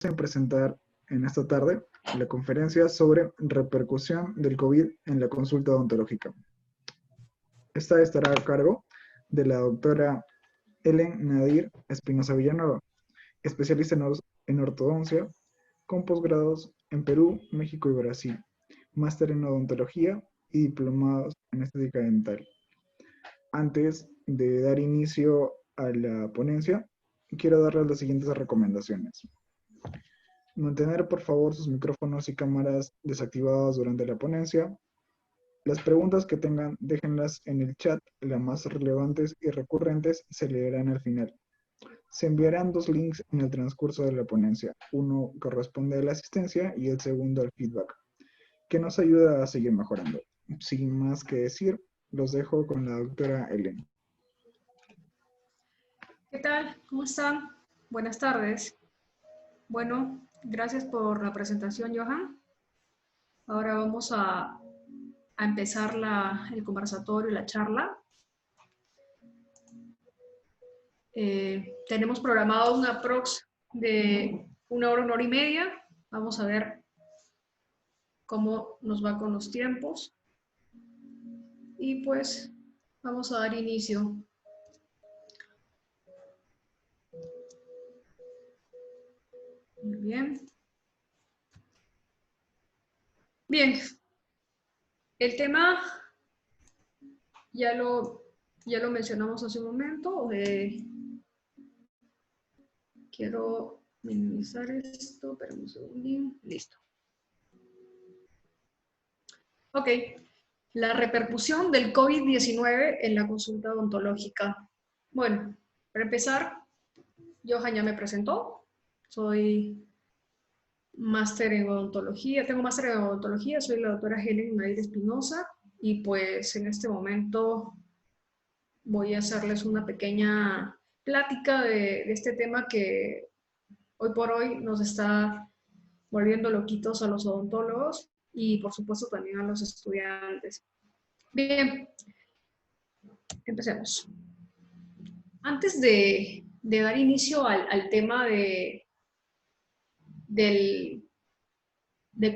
En presentar en esta tarde la conferencia sobre repercusión del COVID en la consulta odontológica. Esta estará a cargo de la doctora Helen Nadir Espinosa Villanueva, especialista en ortodoncia, con posgrados en Perú, México y Brasil, máster en odontología y diplomados en estética dental. Antes de dar inicio a la ponencia, quiero darles las siguientes recomendaciones. Mantener, por favor, sus micrófonos y cámaras desactivados durante la ponencia. Las preguntas que tengan, déjenlas en el chat. Las más relevantes y recurrentes se leerán al final. Se enviarán 2 links en el transcurso de la ponencia. Uno corresponde a la asistencia y el segundo al feedback, que nos ayuda a seguir mejorando. Sin más que decir, los dejo con la doctora Helen. ¿Qué tal? ¿Cómo están? Buenas tardes. Bueno, gracias por la presentación, Johan. Ahora vamos a empezar el conversatorio, la charla. Tenemos programado un aprox de 1 hora y media. Vamos a ver cómo nos va con los tiempos. Y pues vamos a dar inicio. Muy bien. Bien. El tema ya lo mencionamos hace un momento. Quiero minimizar esto, pero un segundín. Listo. Ok. La repercusión del COVID-19 en la consulta odontológica. Bueno, para empezar, Johan ya me presentó. Soy máster en odontología, tengo máster en odontología, soy la doctora Helen Nadir Espinosa y pues en este momento voy a hacerles una pequeña plática de este tema que hoy por hoy nos está volviendo loquitos a los odontólogos y por supuesto también a los estudiantes. Bien, empecemos. Antes de dar inicio al tema de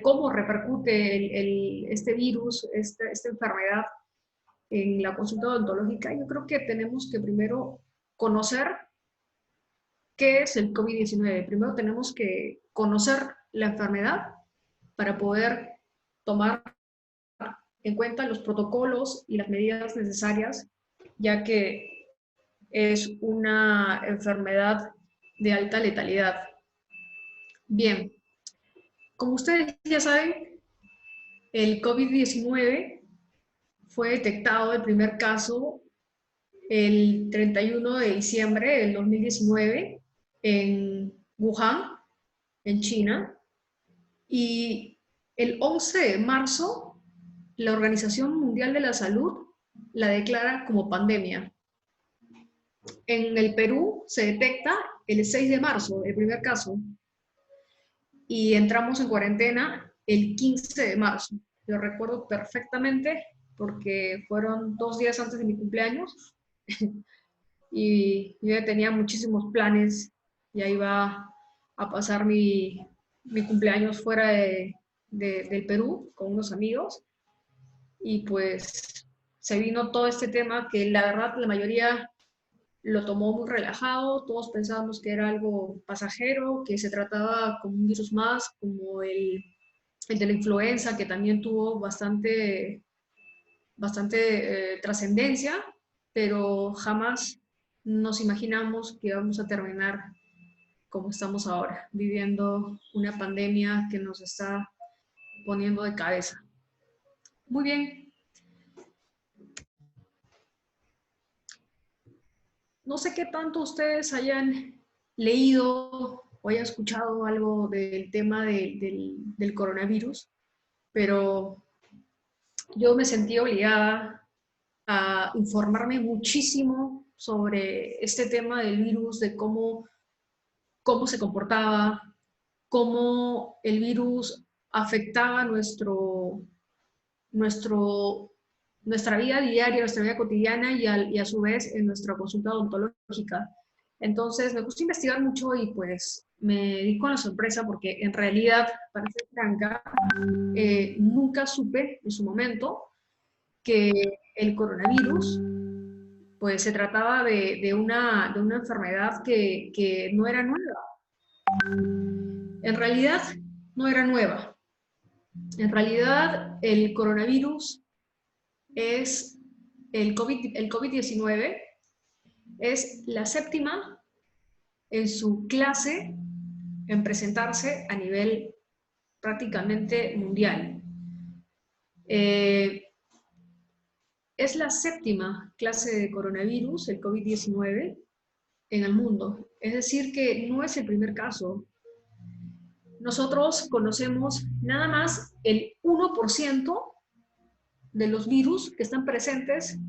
cómo repercute este virus, esta enfermedad en la consulta odontológica, yo creo que tenemos que primero conocer qué es el COVID-19. Primero tenemos que conocer la enfermedad para poder tomar en cuenta los protocolos y las medidas necesarias, ya que es una enfermedad de alta letalidad. Bien, como ustedes ya saben, el COVID-19 fue detectado el primer caso el 31 de diciembre del 2019 en Wuhan, en China, y el 11 de marzo la Organización Mundial de la Salud la declara como pandemia. En el Perú se detecta el 6 de marzo, el primer caso, y entramos en cuarentena el 15 de marzo. Lo recuerdo perfectamente porque fueron 2 días antes de mi cumpleaños y yo ya tenía muchísimos planes, ya iba a pasar mi cumpleaños fuera del Perú con unos amigos y pues se vino todo este tema que la verdad la mayoría lo tomó muy relajado, todos pensábamos que era algo pasajero, que se trataba como un virus más, como el de la influenza, que también tuvo bastante trascendencia, pero jamás nos imaginamos que vamos a terminar como estamos ahora, viviendo una pandemia que nos está poniendo de cabeza. Muy bien. No sé qué tanto ustedes hayan leído o hayan escuchado algo del tema del coronavirus, pero yo me sentí obligada a informarme muchísimo sobre este tema del virus, de cómo se comportaba, cómo el virus afectaba nuestra vida diaria, nuestra vida cotidiana y a su vez en nuestra consulta odontológica. Entonces me puse a investigar mucho y pues me di con la sorpresa porque en realidad, para ser franca, nunca supe en su momento que el coronavirus pues se trataba de una enfermedad que no era nueva. En realidad no era nueva. En realidad el coronavirus es el COVID-19, es la séptima en su clase en presentarse a nivel prácticamente mundial. Es la séptima clase de coronavirus, el COVID-19, en el mundo. Es decir, que no es el primer caso. Nosotros conocemos nada más el 1% de los virus que están presentes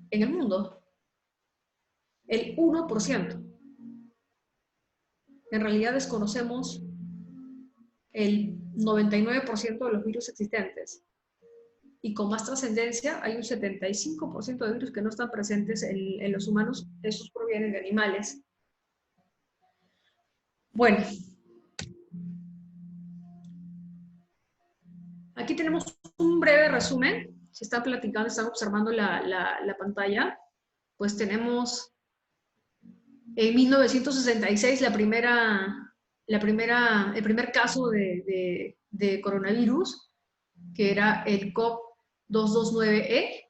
en el mundo. El 1%. En realidad desconocemos el 99% de los virus existentes. Y con más trascendencia, hay un 75% de virus que no están presentes en los humanos. Esos provienen de animales. Bueno, aquí tenemos un breve resumen. Si están platicando, están observando la pantalla, pues tenemos en 1966 el primer caso de coronavirus, que era el COP229E.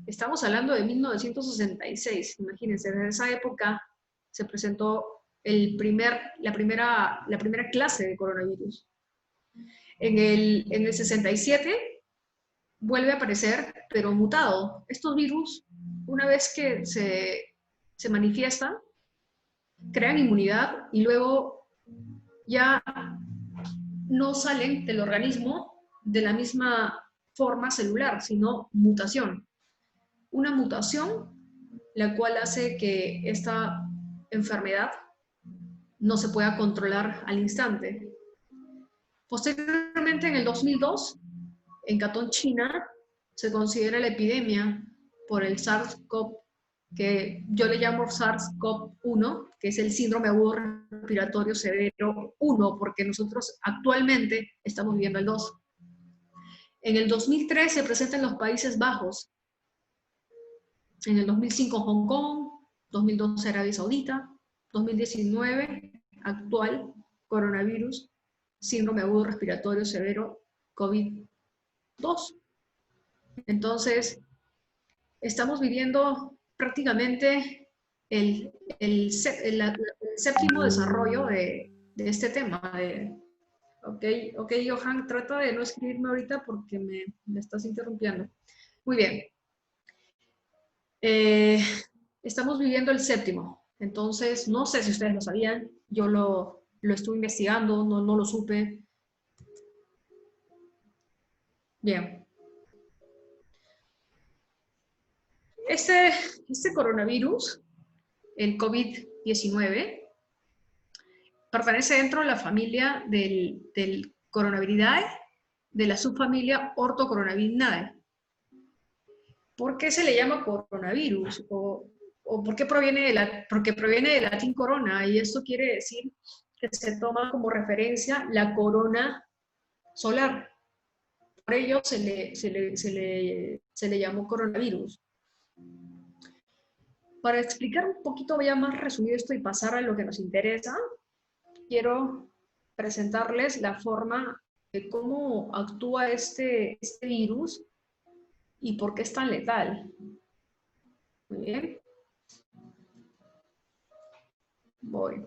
Estamos hablando de 1966, imagínense, desde esa época se presentó la primera clase de coronavirus. En el 67 vuelve a aparecer, pero mutado. Estos virus, una vez que se manifiestan, crean inmunidad y luego ya no salen del organismo de la misma forma celular, sino mutación. Una mutación la cual hace que esta enfermedad no se pueda controlar al instante. Posteriormente, en el 2002, en Cantón, China, se considera la epidemia por el SARS-CoV, que yo le llamo SARS-CoV-1, que es el síndrome agudo respiratorio severo 1, porque nosotros actualmente estamos viviendo el 2. En el 2003 se presenta en los Países Bajos, en el 2005 Hong Kong, 2012 Arabia Saudita, 2019 actual coronavirus, síndrome agudo respiratorio severo COVID-2. Entonces, estamos viviendo prácticamente el séptimo desarrollo de este tema. Ok, Johan, trata de no escribirme ahorita porque me estás interrumpiendo. Muy bien. Estamos viviendo el séptimo. Entonces, no sé si ustedes lo sabían, yo lo estuve investigando, no lo supe. Bien. Este coronavirus, el COVID-19, pertenece dentro de la familia del Coronaviridae, de la subfamilia Orthocoronaviridae. ¿Por qué se le llama coronavirus? ¿O por qué porque proviene del latín corona, y esto quiere decir que se toma como referencia la corona solar. Por ello se le llamó coronavirus. Para explicar un poquito ya más resumido esto y pasar a lo que nos interesa, quiero presentarles la forma de cómo actúa este virus y por qué es tan letal. Muy bien. Voy.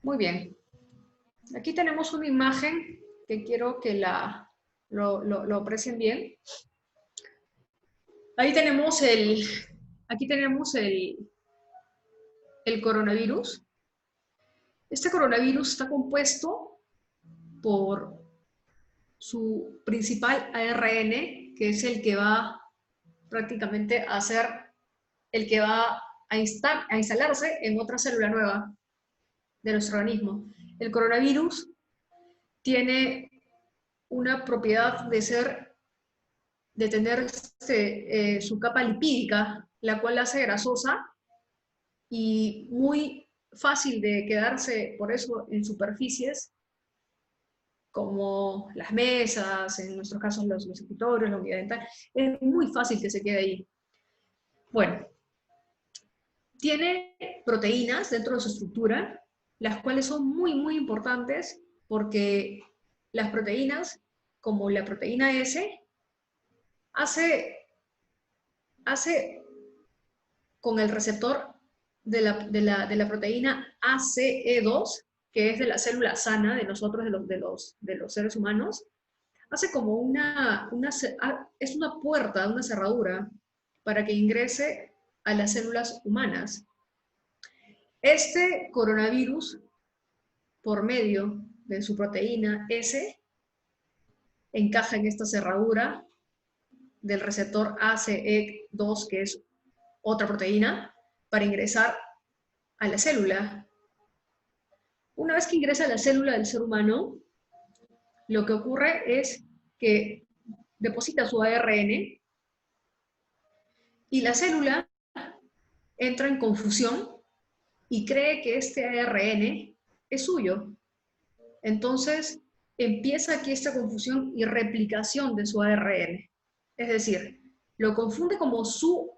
Muy bien. Aquí tenemos una imagen que quiero que lo aprecien bien. Ahí tenemos aquí tenemos el coronavirus. Este coronavirus está compuesto por su principal ARN, que es el que va prácticamente a ser el que va a instalarse en otra célula nueva de nuestro organismo. El coronavirus tiene una propiedad de ser de tener su capa lipídica, la cual la hace grasosa y muy fácil de quedarse, por eso, en superficies como las mesas, en nuestro caso los escritorios, la unidad dental. Es muy fácil que se quede ahí. Bueno, tiene proteínas dentro de su estructura, las cuales son muy, muy importantes porque las proteínas, como la proteína S, hace con el receptor de la proteína ACE2, que es de la célula sana de nosotros, de los seres humanos, hace como es una puerta, una cerradura, para que ingrese a las células humanas. Este coronavirus, por medio de su proteína S, encaja en esta cerradura del receptor ACE2, que es otra proteína, para ingresar a la célula. Una vez que ingresa a la célula del ser humano, lo que ocurre es que deposita su ARN y la célula entra en confusión y cree que este ARN es suyo. Entonces empieza aquí esta confusión y replicación de su ARN. Es decir, lo confunde como suyo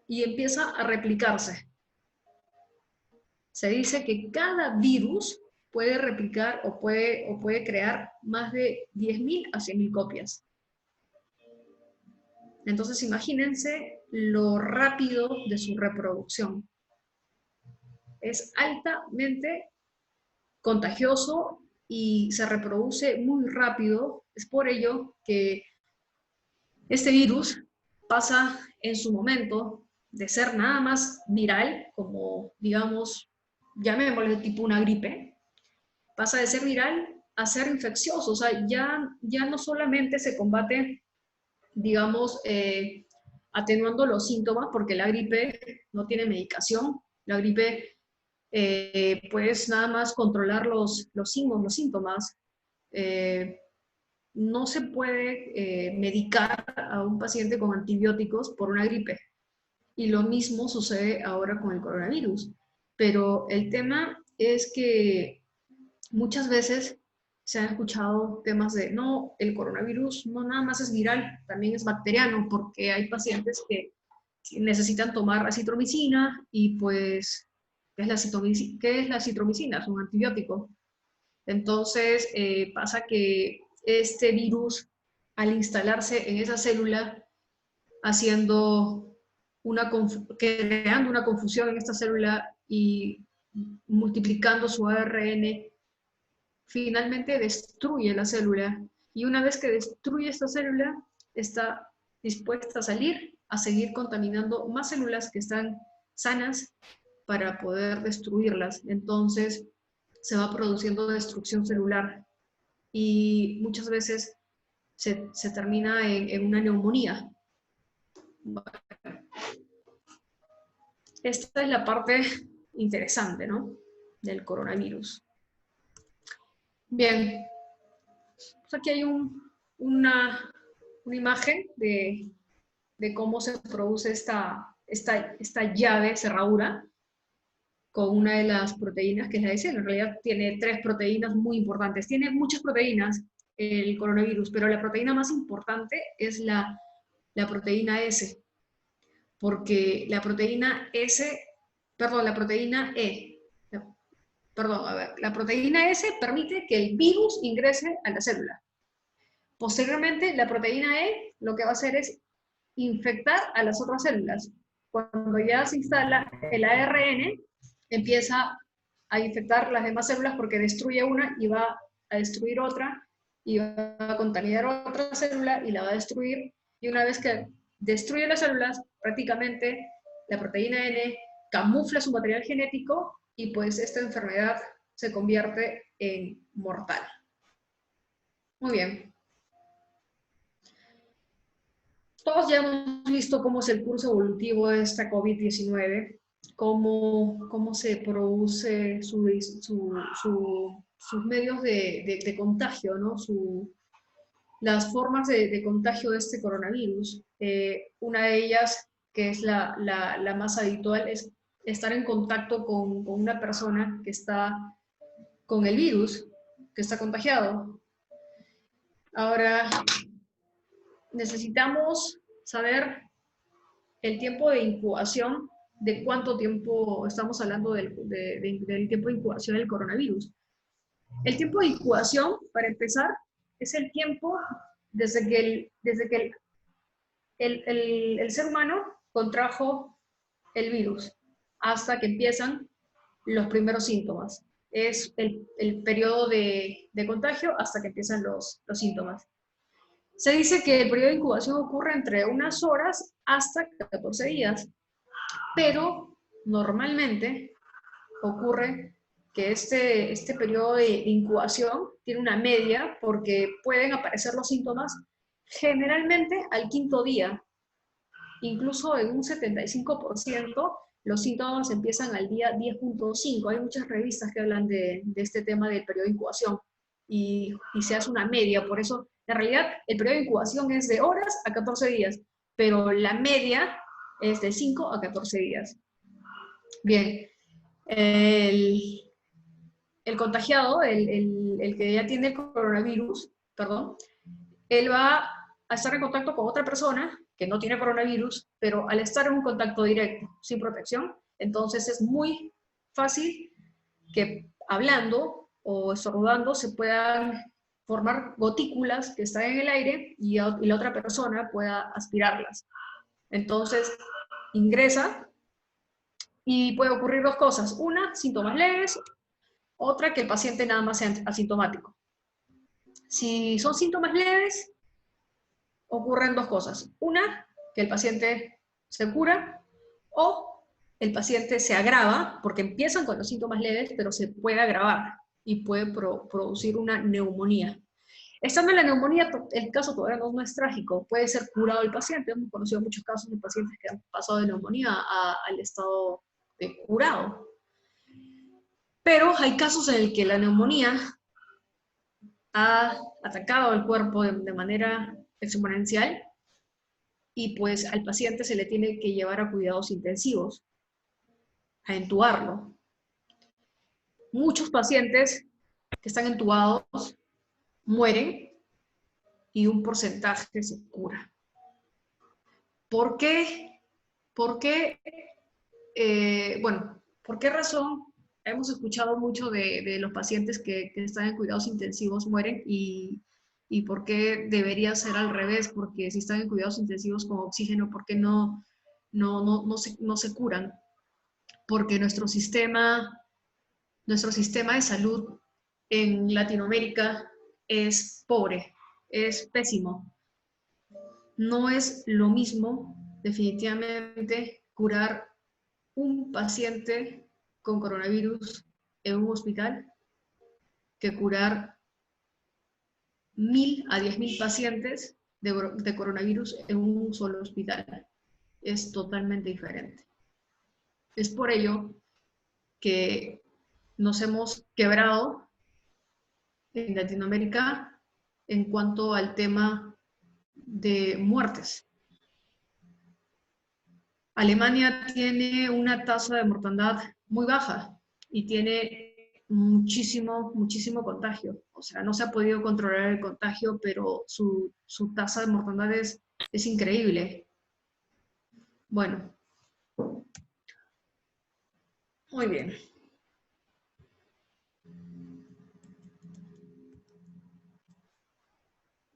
y empieza a replicarse. Se dice que cada virus puede replicar o puede crear más de 10.000 a 100.000 copias. Entonces imagínense lo rápido de su reproducción. Es altamente contagioso y se reproduce muy rápido. Es por ello que este virus pasa en su momento de ser nada más viral, como digamos, llamémosle tipo una gripe, pasa de ser viral a ser infeccioso. O sea, ya no solamente se combate, digamos, atenuando los síntomas, porque la gripe no tiene medicación. La gripe puedes nada más controlar los síntomas. No se puede medicar a un paciente con antibióticos por una gripe. Y lo mismo sucede ahora con el coronavirus. Pero el tema es que muchas veces se han escuchado temas de, no, el coronavirus no nada más es viral, también es bacteriano, porque hay pacientes que necesitan tomar acitromicina y pues, ¿qué es la acitromicina? Es un antibiótico. Entonces pasa que este virus, al instalarse en esa célula, creando una confusión en esta célula y multiplicando su ARN, finalmente destruye la célula. Y una vez que destruye esta célula, está dispuesta a salir, a seguir contaminando más células que están sanas para poder destruirlas. Entonces se va produciendo destrucción celular y muchas veces se termina en una neumonía. Bueno, esta es la parte interesante, ¿no?, del coronavirus. Bien, pues aquí hay una imagen de cómo se produce esta llave cerradura con una de las proteínas, que es la S. En realidad tiene 3 proteínas muy importantes. Tiene muchas proteínas el coronavirus, pero la proteína más importante es la proteína S, porque la proteína la proteína S permite que el virus ingrese a la célula. Posteriormente, la proteína E lo que va a hacer es infectar a las otras células. Cuando ya se instala el ARN, empieza a infectar las demás células porque destruye una y va a destruir otra, y va a contaminar otra célula y la va a destruir. Y una vez que destruye las células, prácticamente la proteína N camufla su material genético y pues esta enfermedad se convierte en mortal. Muy bien. Todos ya hemos visto cómo es el curso evolutivo de esta COVID-19, cómo se produce sus medios de contagio, ¿no? las formas de contagio de este coronavirus. Una de ellas, que es la más habitual, es estar en contacto con una persona que está con el virus, que está contagiado. Ahora, necesitamos saber el tiempo de incubación, de cuánto tiempo estamos hablando del tiempo de incubación del coronavirus. El tiempo de incubación, para empezar, es el tiempo desde que el ser humano contrajo el virus hasta que empiezan los primeros síntomas. Es el periodo de contagio hasta que empiezan los síntomas. Se dice que el periodo de incubación ocurre entre unas horas hasta 14 días, pero normalmente ocurre que este periodo de incubación tiene una media porque pueden aparecer los síntomas generalmente al 5.º día. Incluso en un 75% los síntomas empiezan al día 10.5. Hay muchas revistas que hablan de este tema del periodo de incubación y se hace una media. Por eso, en realidad, el periodo de incubación es de horas a 14 días, pero la media es de 5 a 14 días. Bien, el contagiado, el que ya tiene el coronavirus, perdón, él va a estar en contacto con otra persona que no tiene coronavirus, pero al estar en un contacto directo, sin protección, entonces es muy fácil que hablando o estornudando se puedan formar gotículas que están en el aire y la otra persona pueda aspirarlas. Entonces, ingresa y puede ocurrir dos cosas. Una, síntomas leves. Otra, que el paciente nada más sea asintomático. Si son síntomas leves, ocurren dos cosas. Una, que el paciente se cura, o el paciente se agrava, porque empiezan con los síntomas leves, pero se puede agravar y puede producir una neumonía. Estando en la neumonía, el caso todavía no es trágico, puede ser curado el paciente. Hemos conocido muchos casos de pacientes que han pasado de neumonía al estado de curado. Pero hay casos en el que la neumonía ha atacado al cuerpo de manera exponencial y pues al paciente se le tiene que llevar a cuidados intensivos, a entubarlo. Muchos pacientes que están entubados mueren y un porcentaje se cura. ¿Por qué? ¿Por qué? Bueno, ¿por qué razón hemos escuchado mucho de los pacientes que están en cuidados intensivos mueren y por qué debería ser al revés? Porque si están en cuidados intensivos con oxígeno, ¿por qué no se curan? Porque nuestro sistema de salud en Latinoamérica es pobre, es pésimo. No es lo mismo, definitivamente, curar un paciente con coronavirus en un hospital que curar 1.000 a 10.000 pacientes de coronavirus en un solo hospital. Es totalmente diferente. Es por ello que nos hemos quebrado en Latinoamérica en cuanto al tema de muertes. Alemania tiene una tasa de mortandad muy baja y tiene muchísimo contagio. O sea, no se ha podido controlar el contagio, pero su tasa de mortandad es increíble. Bueno. Muy bien.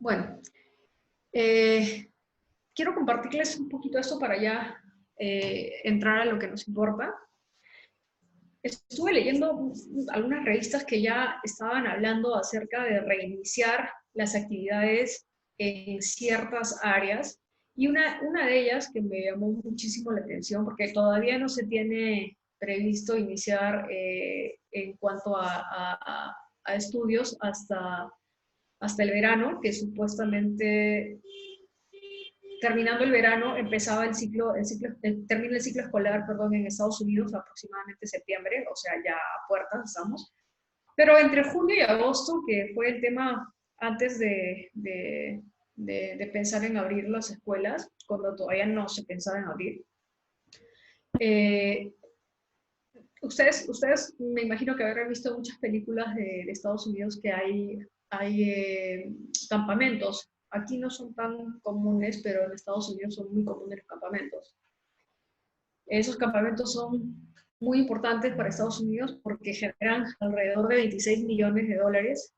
Bueno, quiero compartirles un poquito esto para ya entrar a lo que nos importa. Estuve leyendo algunas revistas que ya estaban hablando acerca de reiniciar las actividades en ciertas áreas, y una de ellas que me llamó muchísimo la atención, porque todavía no se tiene previsto iniciar en cuanto a estudios hasta el verano, que supuestamente terminando el verano termina el ciclo escolar, perdón, en Estados Unidos aproximadamente septiembre, o sea, ya a puertas estamos. Pero entre junio y agosto, que fue el tema antes de pensar en abrir las escuelas, cuando todavía no se pensaba en abrir. Ustedes me imagino que habrán visto muchas películas de Estados Unidos que hay campamentos. Aquí no son tan comunes, pero en Estados Unidos son muy comunes los campamentos. Esos campamentos son muy importantes para Estados Unidos porque generan alrededor de 26 millones de dólares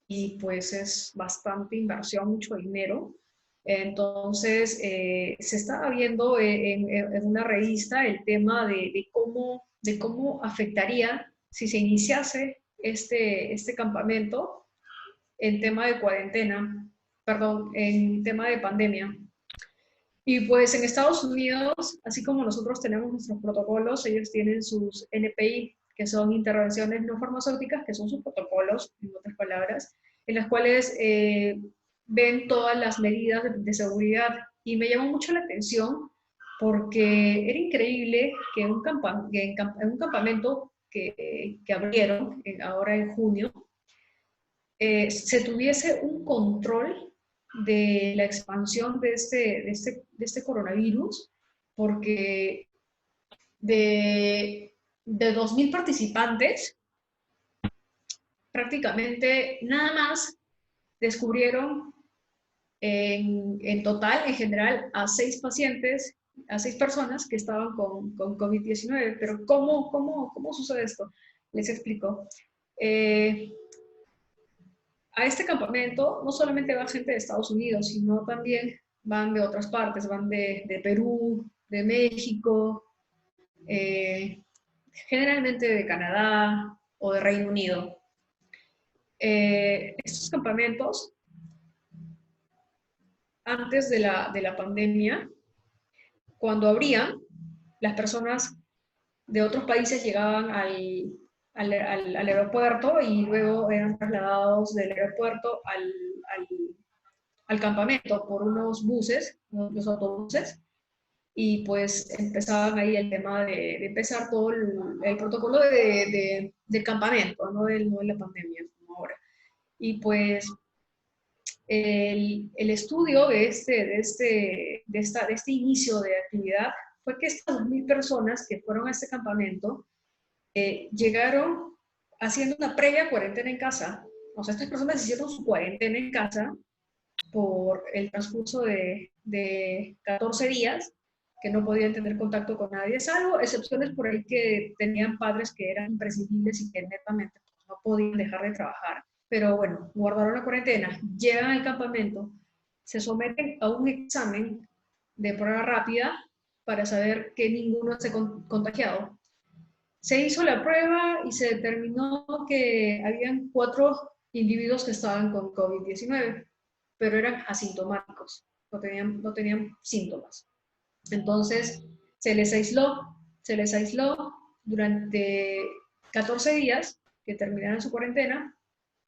y pues es bastante inversión, mucho dinero. Entonces, se estaba viendo en una revista el tema de cómo afectaría si se iniciase este campamento en tema de cuarentena, perdón, en tema de pandemia. Y pues en Estados Unidos, así como nosotros tenemos nuestros protocolos, ellos tienen sus NPI, que son intervenciones no farmacéuticas, que son sus protocolos, en otras palabras, en las cuales ven todas las medidas de seguridad. Y me llamó mucho la atención porque era increíble que en un campamento que abrieron ahora en junio, se tuviese un control de la expansión de este coronavirus, porque de 2.000 participantes, prácticamente nada más descubrieron en total, en general, a 6 pacientes, a 6 personas que estaban con COVID-19. Pero ¿cómo sucede esto? Les explico. A este campamento no solamente va gente de Estados Unidos, sino también van de otras partes, van de Perú, de México, generalmente de Canadá o de Reino Unido. Estos campamentos, antes de la pandemia, cuando abrían, las personas de otros países llegaban al aeropuerto y luego eran trasladados del aeropuerto al campamento por unos buses, los autobuses, y pues empezaban ahí el tema de empezar todo el protocolo del campamento, no de la pandemia como ahora. Y pues el estudio de este inicio de actividad fue que estas 2.000 personas que fueron a este campamento llegaron haciendo una previa cuarentena en casa. O sea, estas personas hicieron su cuarentena en casa por el transcurso de 14 días, que no podían tener contacto con nadie, salvo excepciones por ahí que tenían padres que eran imprescindibles y que netamente pues, no podían dejar de trabajar. Pero bueno, guardaron la cuarentena, llegan al campamento, se someten a un examen de prueba rápida para saber que ninguno se ha contagiado. Se hizo la prueba y se determinó que habían 4 individuos que estaban con COVID-19, pero eran asintomáticos, no tenían síntomas. Entonces, se les aisló durante 14 días que terminaron su cuarentena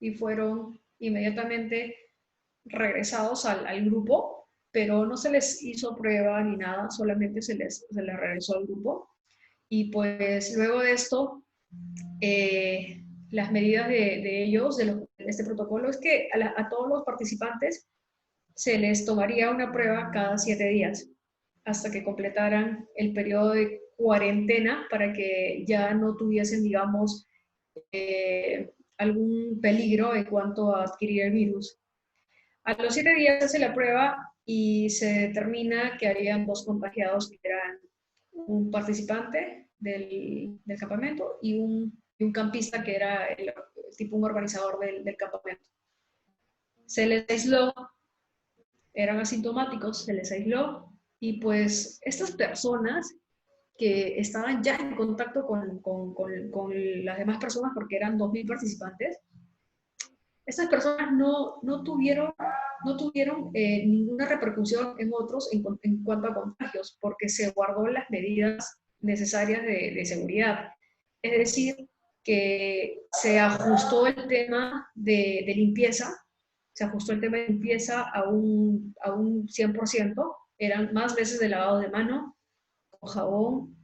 y fueron inmediatamente regresados al grupo, pero no se les hizo prueba ni nada, solamente se les regresó al grupo. Y pues luego de esto, las medidas de ellos, de este protocolo, es que a todos los participantes se les tomaría una prueba cada 7 días hasta que completaran el periodo de cuarentena para que ya no tuviesen, digamos, algún peligro en cuanto a adquirir el virus. A los 7 días se hace la prueba y se determina que harían 2 contagiados, que eran un participante del campamento y un campista que era tipo un organizador del campamento. Se les aisló, eran asintomáticos, se les aisló y pues estas personas que estaban ya en contacto con las demás personas, porque eran 2.000 participantes, estas personas no tuvieron ninguna repercusión en otros en cuanto a contagios, porque se guardó las medidas necesarias de seguridad. Es decir, que se ajustó el tema de limpieza, se ajustó el tema de limpieza a un 100%, eran más veces de lavado de mano con jabón,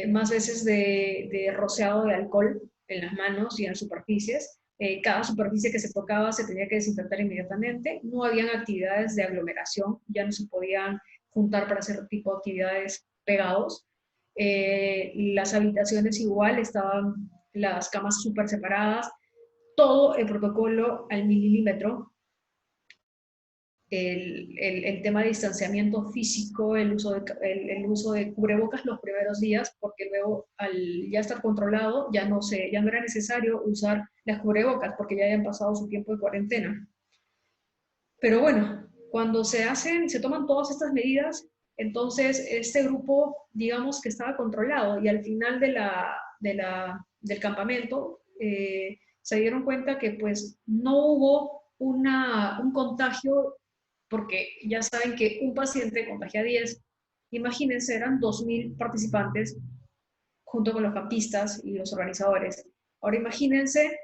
más veces de rociado de alcohol en las manos y en las superficies, cada superficie que se tocaba se tenía que desinfectar inmediatamente, no habían actividades de aglomeración, ya no se podían juntar para hacer tipo de actividades pegados. Las habitaciones igual, estaban las camas súper separadas, todo el protocolo al milímetro. El tema de distanciamiento físico, el uso de cubrebocas los primeros días, porque luego al ya estar controlado ya no era necesario usar las cubrebocas porque ya habían pasado su tiempo de cuarentena. Pero bueno, cuando se toman todas estas medidas, entonces este grupo, digamos que estaba controlado, y al final del campamento se dieron cuenta que pues no hubo un contagio, porque ya saben que un paciente contagia a 10. Imagínense, eran 2.000 participantes junto con los campistas y los organizadores. Ahora imagínense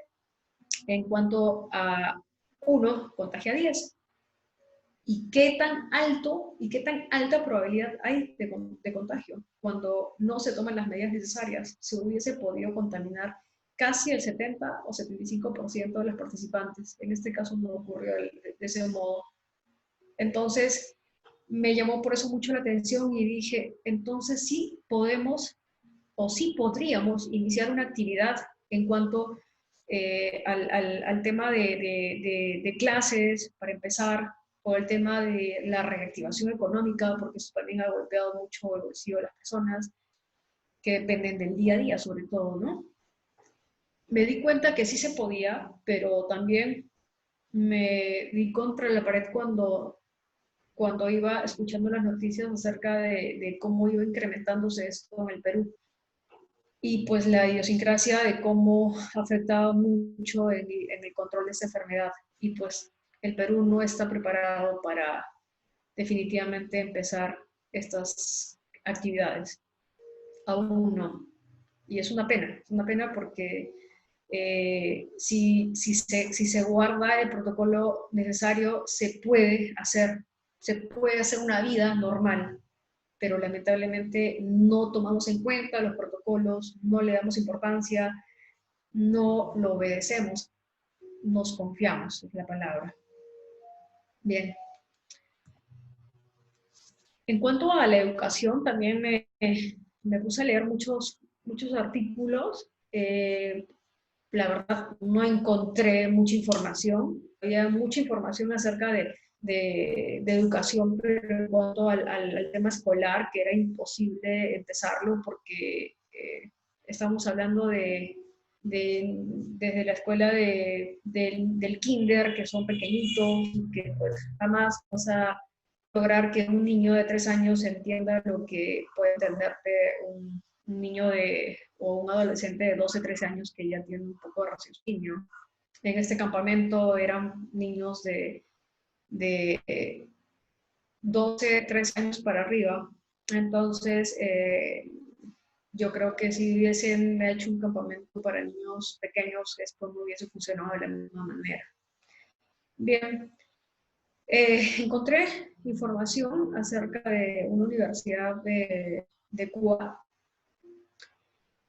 en cuanto a uno contagia a 10. ¿Y qué tan alto y qué tan alta probabilidad hay de contagio? Cuando no se toman las medidas necesarias, se hubiese podido contaminar casi el 70 o 75% de los participantes. En este caso no ocurrió de ese modo. Entonces, me llamó por eso mucho la atención y dije, entonces sí podemos o sí podríamos iniciar una actividad en cuanto al tema de clases, para empezar, o el tema de la reactivación económica, porque eso también ha golpeado mucho el bolsillo de las personas que dependen del día a día, sobre todo, ¿no? Me di cuenta que sí se podía, pero también me di contra la pared cuando iba escuchando las noticias acerca de cómo iba incrementándose esto en el Perú. Y pues la idiosincrasia de cómo afectaba mucho en el control de esta enfermedad. Y pues el Perú no está preparado para definitivamente empezar estas actividades. Aún no. Y es una pena porque si se guarda el protocolo necesario, se puede hacer una vida normal, pero lamentablemente no tomamos en cuenta los protocolos, no le damos importancia, no lo obedecemos, nos confiamos, es la palabra. Bien. En cuanto a la educación, también me puse a leer muchos artículos. La verdad, no encontré mucha información. Había mucha información acerca de educación, pero en cuanto al tema escolar, que era imposible empezarlo porque estamos hablando desde la escuela del kinder, que son pequeñitos, que pues jamás vamos a lograr que un niño de 3 años entienda lo que puede entenderte un niño o un adolescente de 12, 13 años que ya tiene un poco de raciocinio. En este campamento eran niños de 12, 13 años para arriba. Entonces, yo creo que si hubiesen hecho un campamento para niños pequeños, esto no hubiese funcionado de la misma manera. Bien, encontré información acerca de una universidad de Cuba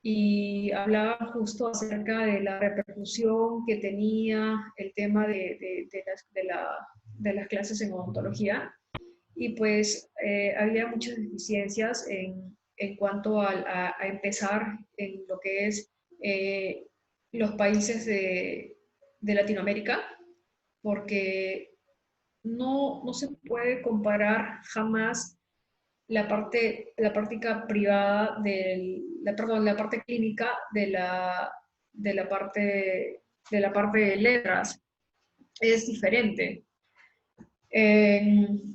y hablaba justo acerca de la repercusión que tenía el tema de las clases en odontología, y pues había muchas deficiencias en cuanto a empezar en lo que es los países de Latinoamérica, porque no se puede comparar jamás la práctica privada la parte clínica de la parte de letras. Es diferente. En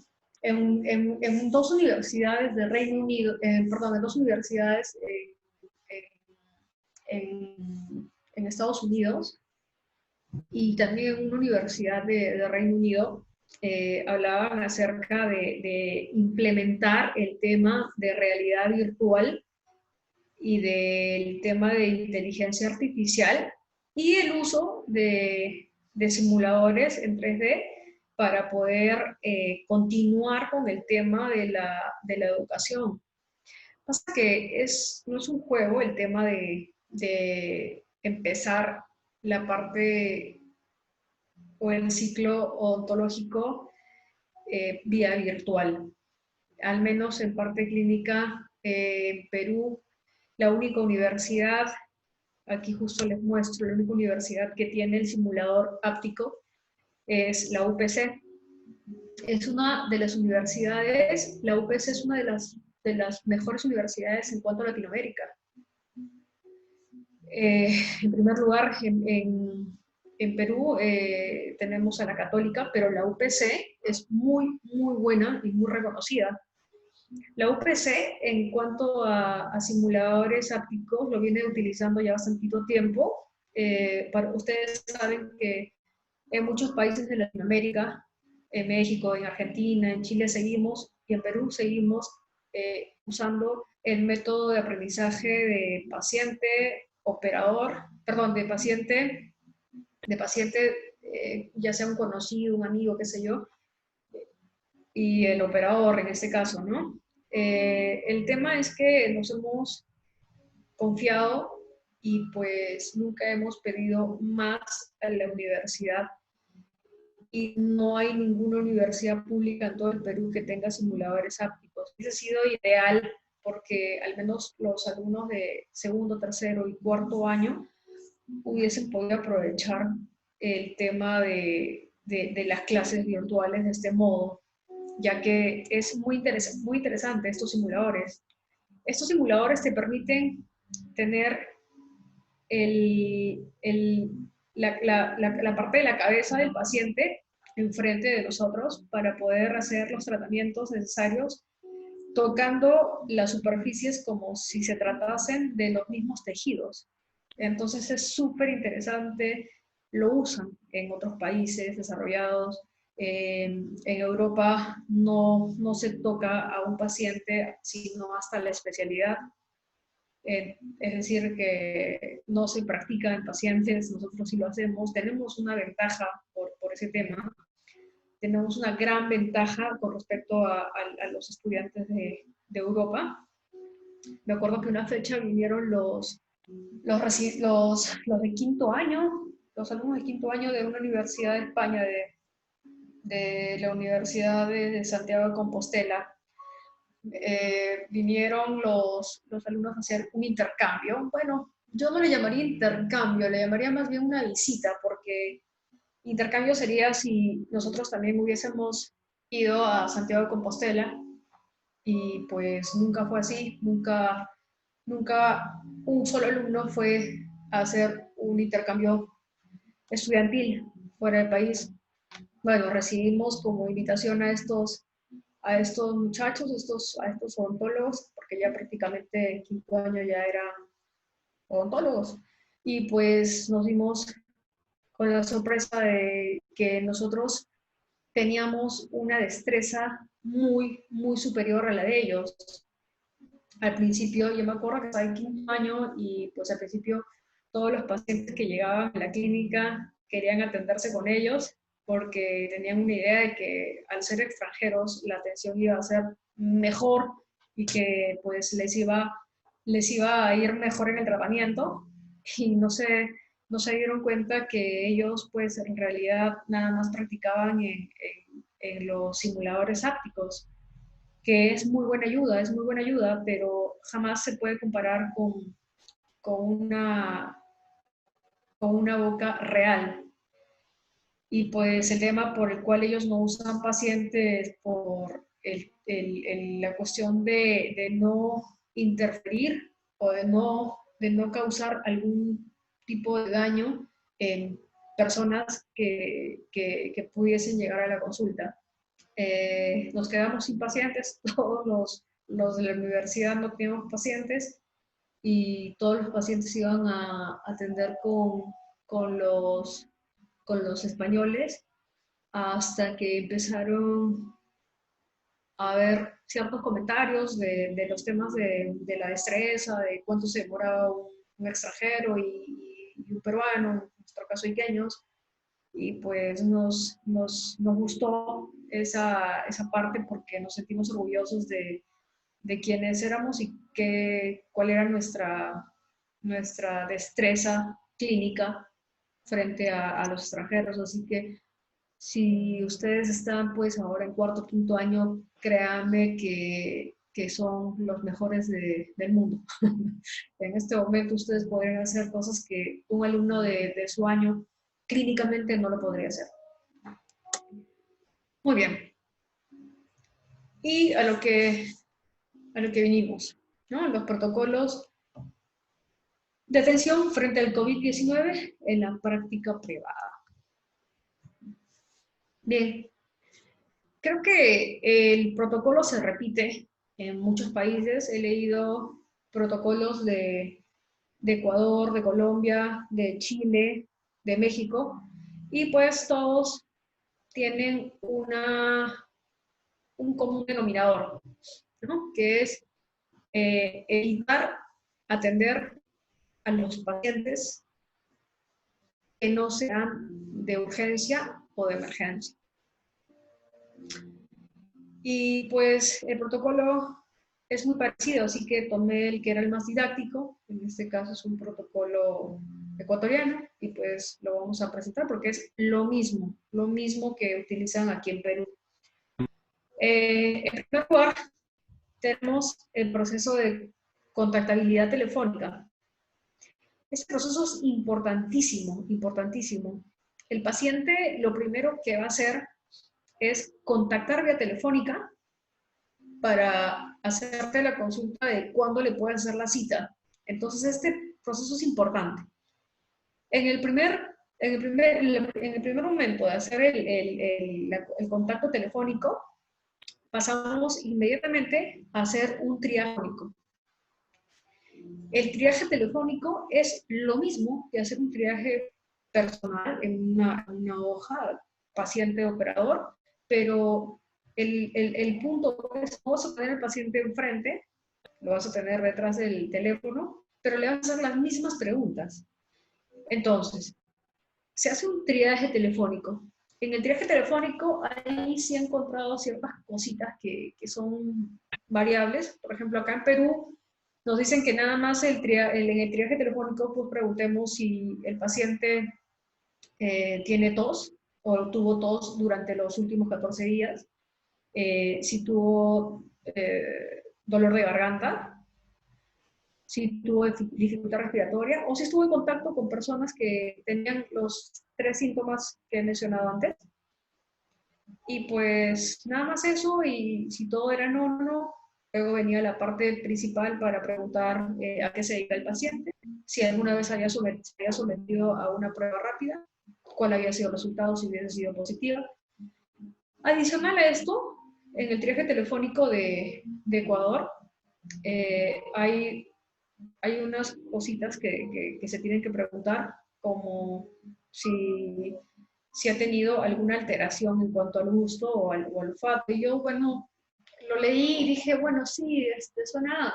dos universidades de Reino Unido, en dos universidades en Estados Unidos, y también en una universidad de Reino Unido, hablaban acerca de implementar el tema de realidad virtual y del tema de inteligencia artificial y el uso de simuladores en 3D para poder continuar con el tema de la educación. Pasa que no es un juego el tema de empezar la parte o el ciclo odontológico vía virtual. Al menos en parte clínica, en Perú, la única universidad, aquí justo les muestro, la única universidad que tiene el simulador áptico es la UPC. Es una de las universidades, la UPC es una de las mejores universidades en cuanto a Latinoamérica. En primer lugar, en Perú tenemos a la Católica, pero la UPC es muy, muy buena y muy reconocida. La UPC, en cuanto a simuladores ápticos, lo viene utilizando ya bastante tiempo. Ustedes saben que en muchos países de Latinoamérica, en México, en Argentina, en Chile seguimos, y en Perú seguimos usando el método de aprendizaje de paciente-operador, perdón, de paciente ya sea un conocido, un amigo, qué sé yo, y el operador en este caso, ¿no? El tema es que nos hemos confiado y pues nunca hemos pedido más a la universidad y no hay ninguna universidad pública en todo el Perú que tenga simuladores ápticos. Ese ha sido ideal porque al menos los alumnos de segundo, tercero y cuarto año hubiesen podido aprovechar el tema de las clases virtuales de este modo, ya que es muy interesante estos simuladores. Estos simuladores te permiten tener la parte de la cabeza del paciente enfrente de nosotros para poder hacer los tratamientos necesarios tocando las superficies como si se tratasen de los mismos tejidos. Entonces es súper interesante, lo usan en otros países desarrollados. En Europa no se toca a un paciente sino hasta la especialidad. Es decir, que no se practica en pacientes, nosotros sí lo hacemos. Tenemos una ventaja por ese tema. Tenemos una gran ventaja con respecto a los estudiantes de Europa. Me acuerdo que una fecha vinieron los de quinto año, los alumnos de quinto año de una universidad de España, de la Universidad de Santiago de Compostela. Vinieron los alumnos a hacer un intercambio. Bueno, yo no le llamaría intercambio, le llamaría más bien una visita, porque intercambio sería si nosotros también hubiésemos ido a Santiago de Compostela y pues nunca fue así, nunca un solo alumno fue a hacer un intercambio estudiantil fuera del país. Bueno, recibimos como invitación a estos muchachos, a estos odontólogos, porque ya prácticamente quinto año ya eran odontólogos. Y pues nos dimos con la sorpresa de que nosotros teníamos una destreza muy, muy superior a la de ellos. Al principio, yo me acuerdo que estaba en quinto año y pues al principio todos los pacientes que llegaban a la clínica querían atenderse con ellos porque tenían una idea de que al ser extranjeros la atención iba a ser mejor y que pues les iba a ir mejor en el tratamiento y no se dieron cuenta que ellos pues en realidad nada más practicaban en los simuladores ápticos, que es muy buena ayuda, pero jamás se puede comparar con con una boca real. Y pues el tema por el cual ellos no usan pacientes por la cuestión de no interferir o de no causar algún tipo de daño en personas que pudiesen llegar a la consulta. Nos quedamos sin pacientes, todos los de la universidad no teníamos pacientes y todos los pacientes iban a atender con los españoles hasta que empezaron a haber ciertos comentarios de los temas de la destreza, de cuánto se demoraba un extranjero y un peruano, en nuestro caso iqueños, y pues nos gustó esa parte porque nos sentimos orgullosos de quiénes éramos y cuál era nuestra destreza clínica frente a los extranjeros, así que si ustedes están pues ahora en cuarto, quinto año, créanme que son los mejores del mundo. En este momento ustedes podrían hacer cosas que un alumno de su año clínicamente no lo podría hacer. Muy bien. Y a lo que vinimos, ¿no? Los protocolos de atención frente al COVID-19 en la práctica privada. Bien, creo que el protocolo se repite en muchos países. He leído protocolos de Ecuador, de Colombia, de Chile, de México, y pues todos tienen un común denominador, ¿no? Que es evitar atender a los pacientes que no sean de urgencia o de emergencia. Y pues el protocolo es muy parecido, así que tomé el que era el más didáctico. En este caso es un protocolo ecuatoriano y pues lo vamos a presentar porque es lo mismo que utilizan aquí en Perú. En primer lugar, tenemos el proceso de contactabilidad telefónica. Este proceso es importantísimo, importantísimo. El paciente lo primero que va a hacer es contactar vía telefónica para hacerte la consulta de cuándo le puedes hacer la cita. Entonces, este proceso es importante. En el primer momento de hacer el contacto telefónico, pasamos inmediatamente a hacer un triaje telefónico. El triaje telefónico es lo mismo que hacer un triaje personal en una hoja paciente-operador, pero el punto es, no vas a tener al paciente enfrente, lo vas a tener detrás del teléfono, pero le vas a hacer las mismas preguntas. Entonces, se hace un triaje telefónico. En el triaje telefónico ahí sí he encontrado ciertas cositas que son variables. Por ejemplo, acá en Perú nos dicen que nada más en el triaje telefónico pues preguntemos si el paciente tiene tos o tuvo tos durante los últimos 14 días, si tuvo dolor de garganta, si tuvo dificultad respiratoria o si estuvo en contacto con personas que tenían los 3 síntomas que he mencionado antes. Y pues nada más eso, y si todo era no, luego venía la parte principal para preguntar a qué se dedica el paciente, si alguna vez se había sometido a una prueba rápida, cuál había sido el resultado, si hubiese sido positiva. Adicional a esto, en el triaje telefónico de Ecuador, hay unas cositas que se tienen que preguntar, como si ha tenido alguna alteración en cuanto al gusto o al olfato. Y yo, bueno, lo leí y dije, bueno, sí, suena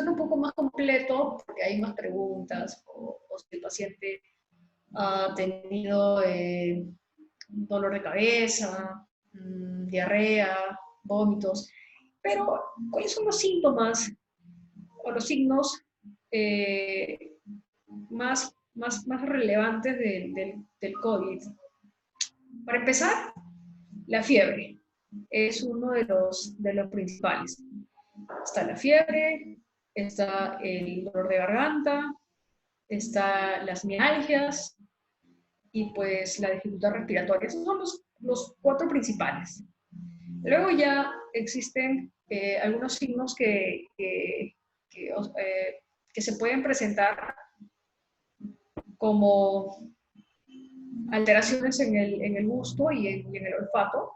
un poco más completo, porque hay más preguntas, o si el paciente ha tenido dolor de cabeza, diarrea, vómitos. Pero, ¿cuáles son los síntomas o los signos más relevantes del COVID? Para empezar, la fiebre es uno de los principales. Está la fiebre, está el dolor de garganta, está las mialgias y pues la dificultad respiratoria. Esos son los 4 principales. Luego ya existen algunos signos que se pueden presentar como alteraciones en el gusto y en el olfato,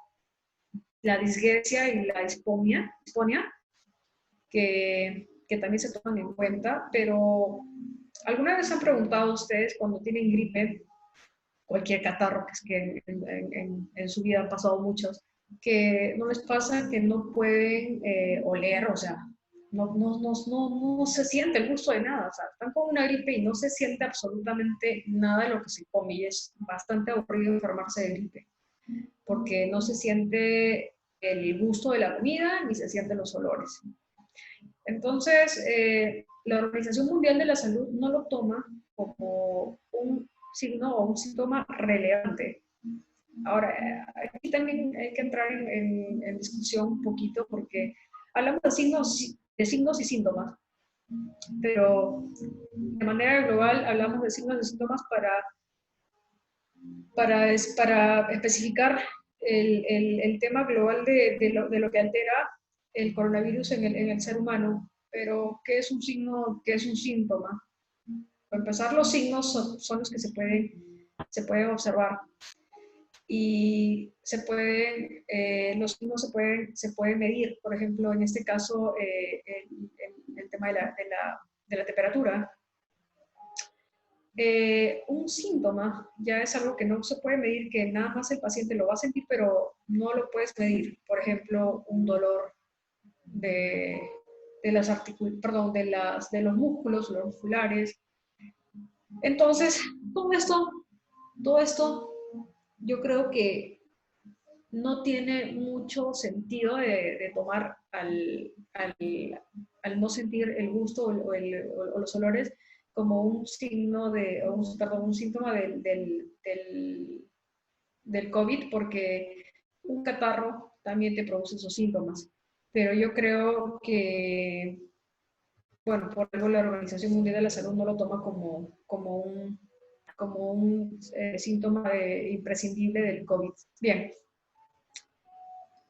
la disgeusia y la disponia, que también se toman en cuenta, pero ¿alguna vez han preguntado ustedes cuando tienen gripe, cualquier catarro, que es que en su vida han pasado muchos, que no les pasa que no pueden oler, o sea, no se siente el gusto de nada, o sea, están con una gripe y no se siente absolutamente nada de lo que se come, y es bastante aburrido enfermarse de gripe, porque no se siente el gusto de la comida ni se sienten los olores. Entonces, la Organización Mundial de la Salud no lo toma como un signo o un síntoma relevante. Ahora, aquí también hay que entrar en discusión un poquito porque hablamos de signos y síntomas, pero de manera global hablamos de signos y síntomas para especificar el tema global de lo que altera el coronavirus en el ser humano. Pero, ¿qué es un signo? ¿Qué es un síntoma? Para empezar, los signos son los que se pueden observar y los signos se pueden medir. Por ejemplo, en este caso, el tema de la temperatura. Un síntoma ya es algo que no se puede medir, que nada más el paciente lo va a sentir, pero no lo puedes medir. Por ejemplo, un dolor de los músculos, los musculares. Entonces, todo esto, yo creo que no tiene mucho sentido de tomar al no sentir el gusto o los olores como un signo un síntoma del COVID, porque un catarro también te produce esos síntomas. Pero yo creo que, bueno, por algo la Organización Mundial de la Salud no lo toma como un síntoma imprescindible del COVID. Bien.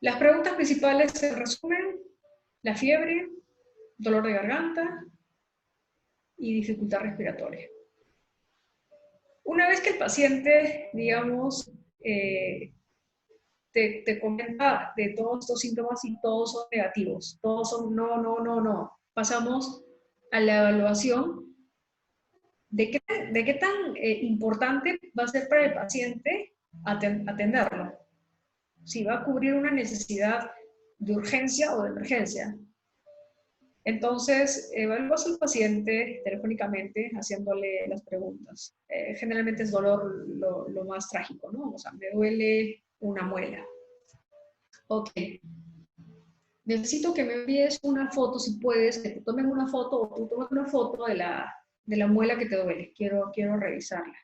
Las preguntas principales se resumen: la fiebre, dolor de garganta y dificultad respiratoria. Una vez que el paciente, digamos, te comenta de todos estos síntomas y todos son negativos, todos son no, pasamos a la evaluación de qué tan importante va a ser para el paciente atenderlo. Si va a cubrir una necesidad de urgencia o de emergencia. Entonces, evalúas al paciente telefónicamente haciéndole las preguntas. Generalmente es dolor lo más trágico, ¿no? O sea, me duele una muela. Ok. Necesito que me envíes una foto, si puedes, que te tomen una foto o tú tomes una foto de la muela que te duele. Quiero revisarla.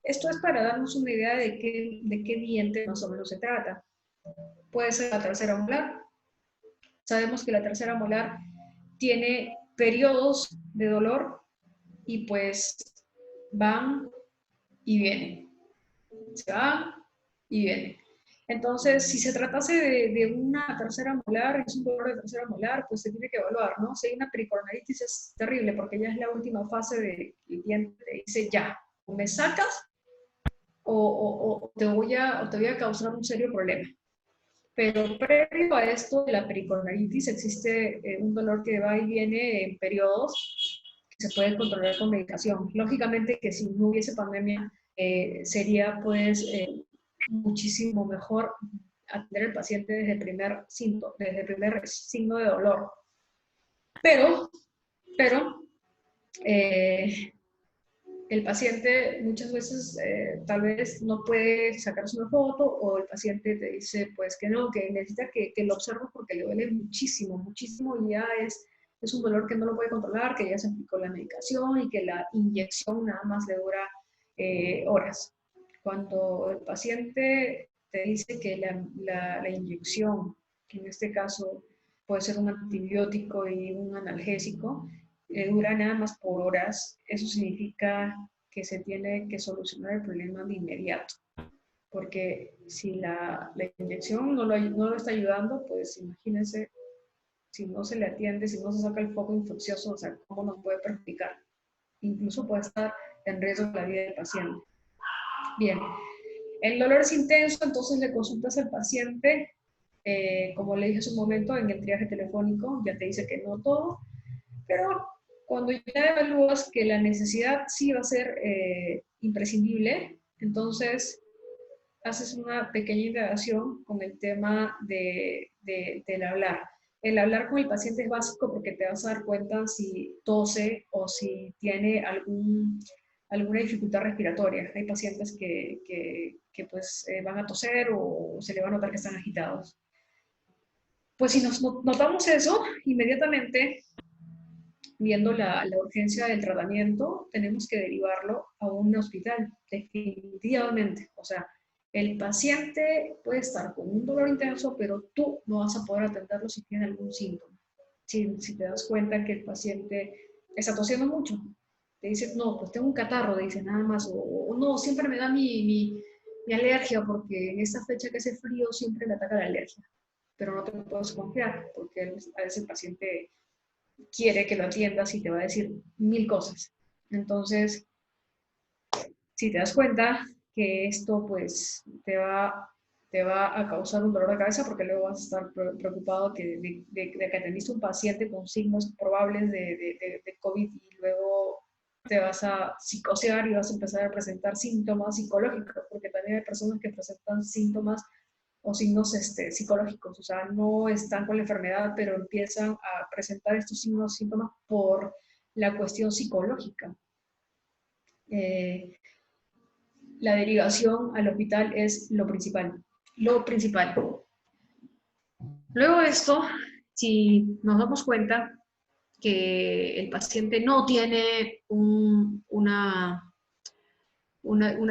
Esto es para darnos una idea de qué diente más o menos se trata. Puede ser la tercera molar. Sabemos que la tercera molar tiene periodos de dolor y pues van y vienen. Se van y vienen. Entonces, si se tratase de una tercera molar, es un dolor de tercera molar, pues se tiene que evaluar, ¿no? Si hay una pericoronitis es terrible porque ya es la última fase del diente, te dice ya, o me sacas o te voy a causar un serio problema. Pero previo a esto de la pericoronitis existe un dolor que va y viene en periodos que se puede controlar con medicación. Lógicamente que si no hubiese pandemia sería pues muchísimo mejor atender al paciente desde el primer signo de dolor. Pero el paciente muchas veces tal vez no puede sacarse una foto o el paciente te dice pues que no, que necesita que lo observe porque le duele muchísimo, muchísimo y ya es un dolor que no lo puede controlar, que ya se aplicó la medicación y que la inyección nada más le dura horas. Cuando el paciente te dice que la inyección, que en este caso puede ser un antibiótico y un analgésico, dura nada más por horas, eso significa que se tiene que solucionar el problema de inmediato. Porque si la inyección no lo está ayudando, pues imagínense, si no se le atiende, si no se saca el foco infeccioso, o sea, cómo nos puede perjudicar. Incluso puede estar en riesgo la vida del paciente. Bien, el dolor es intenso, entonces le consultas al paciente, como le dije hace un momento, en el triaje telefónico, ya te dice que no todo, pero cuando ya evalúas que la necesidad sí va a ser imprescindible, entonces haces una pequeña indagación con el tema del hablar. El hablar con el paciente es básico porque te vas a dar cuenta si tose o si tiene alguna dificultad respiratoria. Hay pacientes que pues van a toser o se le va a notar que están agitados. Pues si nos notamos eso, inmediatamente viendo la urgencia del tratamiento, tenemos que derivarlo a un hospital, definitivamente. O sea, el paciente puede estar con un dolor intenso, pero tú no vas a poder atenderlo si tiene algún síntoma. Si te das cuenta que el paciente está tosiendo mucho, te dice, no, pues tengo un catarro, dice nada más, o no, siempre me da mi alergia, porque en esta fecha que hace frío siempre me ataca la alergia. Pero no te puedes confiar, porque a veces el paciente quiere que lo atiendas y te va a decir 1000 cosas. Entonces, si te das cuenta que esto pues te va a causar un dolor de cabeza porque luego vas a estar preocupado de que atendiste un paciente con signos probables de COVID y luego te vas a psicosear y vas a empezar a presentar síntomas psicológicos, porque también hay personas que presentan síntomas o signos psicológicos, o sea, no están con la enfermedad, pero empiezan a presentar estos signos, síntomas por la cuestión psicológica. La derivación al hospital es lo principal. Lo principal. Luego de esto, si nos damos cuenta que el paciente no tiene una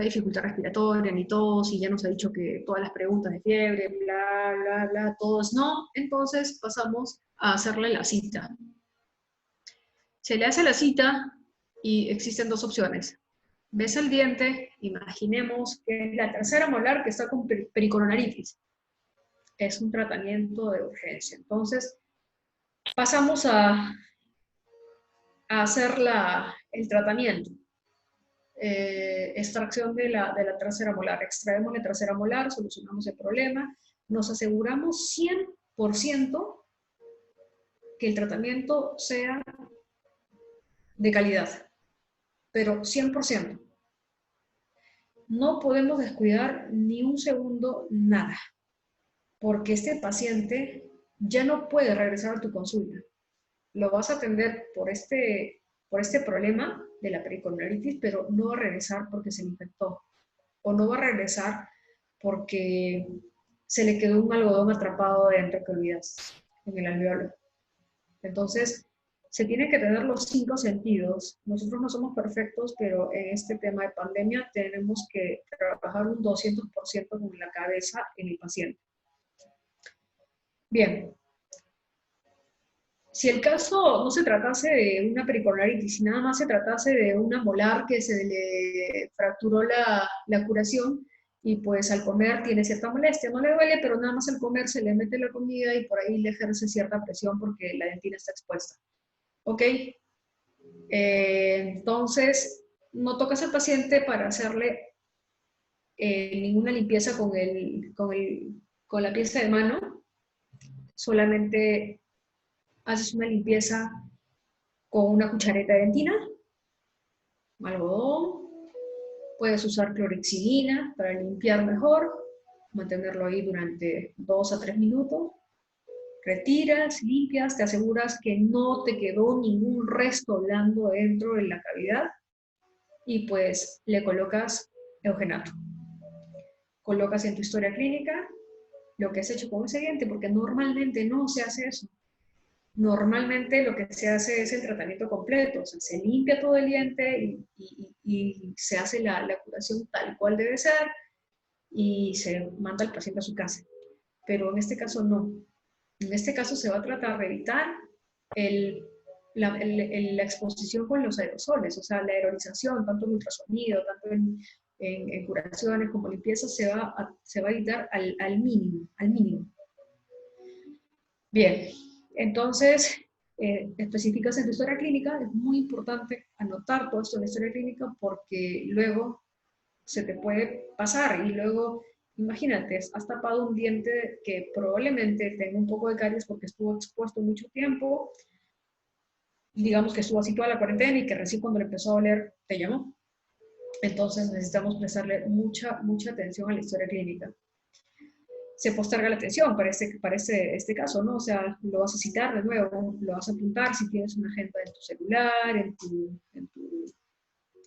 dificultad respiratoria ni tos, y ya nos ha dicho que todas las preguntas de fiebre, bla, bla, bla, todos no, entonces pasamos a hacerle la cita. Se le hace la cita y existen dos opciones. Ves el diente, imaginemos que es la tercera molar que está con pericoronaritis. Es un tratamiento de urgencia. Entonces, pasamos a hacer el tratamiento. Extracción de la tercera molar. Extraemos la tercera molar, solucionamos el problema, nos aseguramos 100% que el tratamiento sea de calidad, pero 100%. No podemos descuidar ni un segundo nada, porque este paciente ya no puede regresar a tu consulta. Lo vas a atender por este problema de la pericorditis, pero no va a regresar porque se le infectó, o no va a regresar porque se le quedó un algodón atrapado dentro que olvidaste en el alveolo. Entonces, se tienen que tener los 5 sentidos. Nosotros no somos perfectos, pero en este tema de pandemia tenemos que trabajar un 200% con la cabeza en el paciente. Bien. Si el caso no se tratase de una pericorditis, si nada más se tratase de una molar que se le fracturó la curación y pues al comer tiene cierta molestia, no le duele, pero nada más al comer se le mete la comida y por ahí le ejerce cierta presión porque la dentina está expuesta. ¿Ok? Entonces, no tocas al paciente para hacerle ninguna limpieza con la pieza de mano, solamente haces una limpieza con una cuchareta de dentina, algodón, puedes usar clorhexidina para limpiar mejor, mantenerlo ahí durante 2 a 3 minutos, retiras, limpias, te aseguras que no te quedó ningún resto blando dentro de la cavidad y pues le colocas eugenato. Colocas en tu historia clínica lo que has hecho con ese diente, porque normalmente no se hace eso. Normalmente lo que se hace es el tratamiento completo, o sea, se limpia todo el diente y se hace la curación tal cual debe ser y se manda al paciente a su casa. Pero en este caso no. En este caso se va a tratar de evitar la exposición con los aerosoles, o sea, la aerolización, tanto en ultrasonido, tanto en curaciones como limpieza, se va a evitar al mínimo, al mínimo. Bien. Entonces, especificas en tu historia clínica, es muy importante anotar todo esto en la historia clínica porque luego se te puede pasar y luego, imagínate, has tapado un diente que probablemente tenga un poco de caries porque estuvo expuesto mucho tiempo, digamos que estuvo así toda la cuarentena y que recién cuando le empezó a doler te llamó. Entonces necesitamos prestarle mucha atención a la historia clínica. Se posterga la atención para este caso, ¿no? O sea, lo vas a citar de nuevo, lo vas a apuntar si tienes una agenda en tu celular,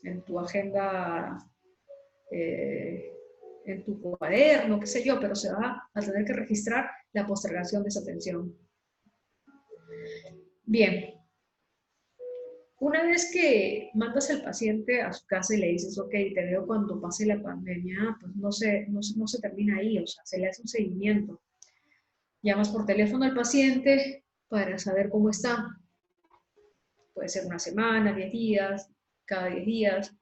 en tu agenda, en tu cuaderno, qué sé yo, pero se va a tener que registrar la postergación de esa atención. Bien. Una vez que mandas al paciente a su casa y le dices, ok, te veo cuando pase la pandemia, pues no se termina ahí, o sea, se le hace un seguimiento. Llamas por teléfono al paciente para saber cómo está. Puede ser una semana, 10 días, cada 10 días,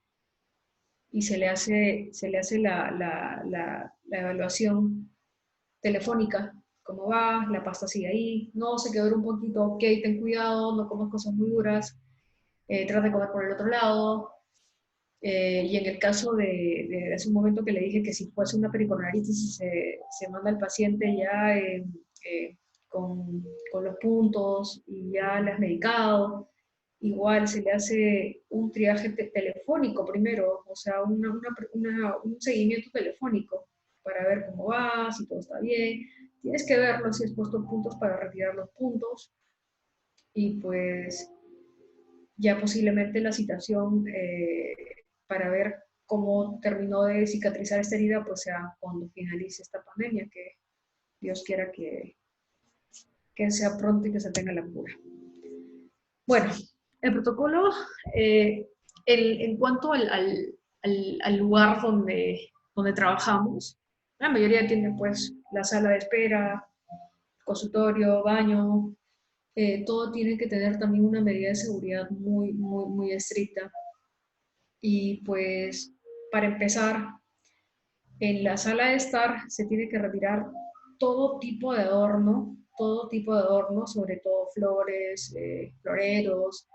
y se le hace la evaluación telefónica. ¿Cómo va? La pasta sigue ahí. No, se quedó un poquito, ok, ten cuidado, no comas cosas muy duras, trata de comer por el otro lado. Y en el caso de hace un momento que le dije que si fuese una pericornaritis se manda al paciente ya con los puntos y ya le has medicado, igual se le hace un triaje telefónico primero, o sea, un seguimiento telefónico para ver cómo va, si todo está bien. Tienes que verlo si has puesto puntos para retirar los puntos y pues ya posiblemente la citación para ver cómo terminó de cicatrizar esta herida, pues sea cuando finalice esta pandemia, que Dios quiera que sea pronto y que se tenga la cura. Bueno, el protocolo, en cuanto al lugar donde trabajamos, la mayoría tiene pues la sala de espera, consultorio, baño, todo tiene que tener también una medida de seguridad muy estricta. Y pues, para empezar, en la sala de estar se tiene que retirar todo tipo de adorno, sobre todo flores, floreros,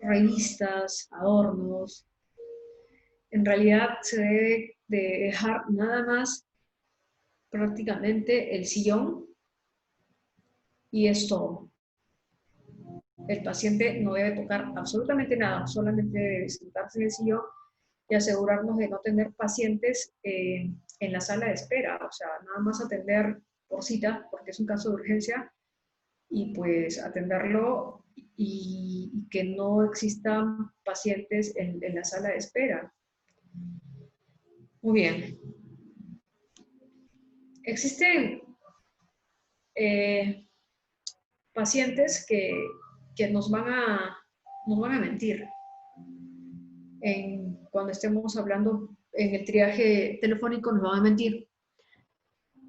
revistas, adornos. En realidad se debe de dejar nada más prácticamente el sillón y es todo. El paciente no debe tocar absolutamente nada, solamente debe sentarse en el sillón y asegurarnos de no tener pacientes en la sala de espera, o sea, nada más atender por cita, porque es un caso de urgencia, y pues atenderlo y que no existan pacientes en la sala de espera. Muy bien. Existen eh, pacientes que nos van a mentir cuando estemos hablando en el triaje telefónico, nos van a mentir.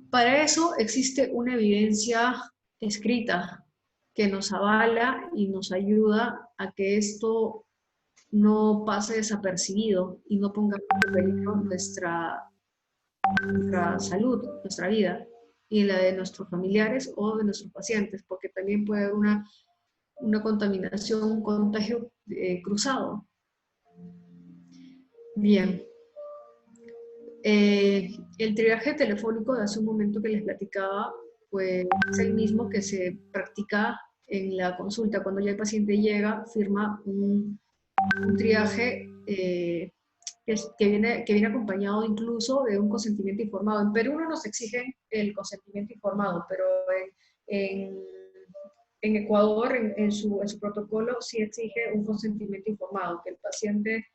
Para eso existe una evidencia escrita que nos avala y nos ayuda a que esto no pase desapercibido y no ponga en peligro nuestra salud, nuestra vida y la de nuestros familiares o de nuestros pacientes, porque también puede haber una contaminación, un contagio cruzado. Bien. El triaje telefónico de hace un momento que les platicaba, pues es el mismo que se practica en la consulta. Cuando ya el paciente llega, firma un triaje que viene acompañado incluso de un consentimiento informado. En Perú no nos exigen el consentimiento informado, pero en, en Ecuador, en su protocolo, sí exige un consentimiento informado, que el paciente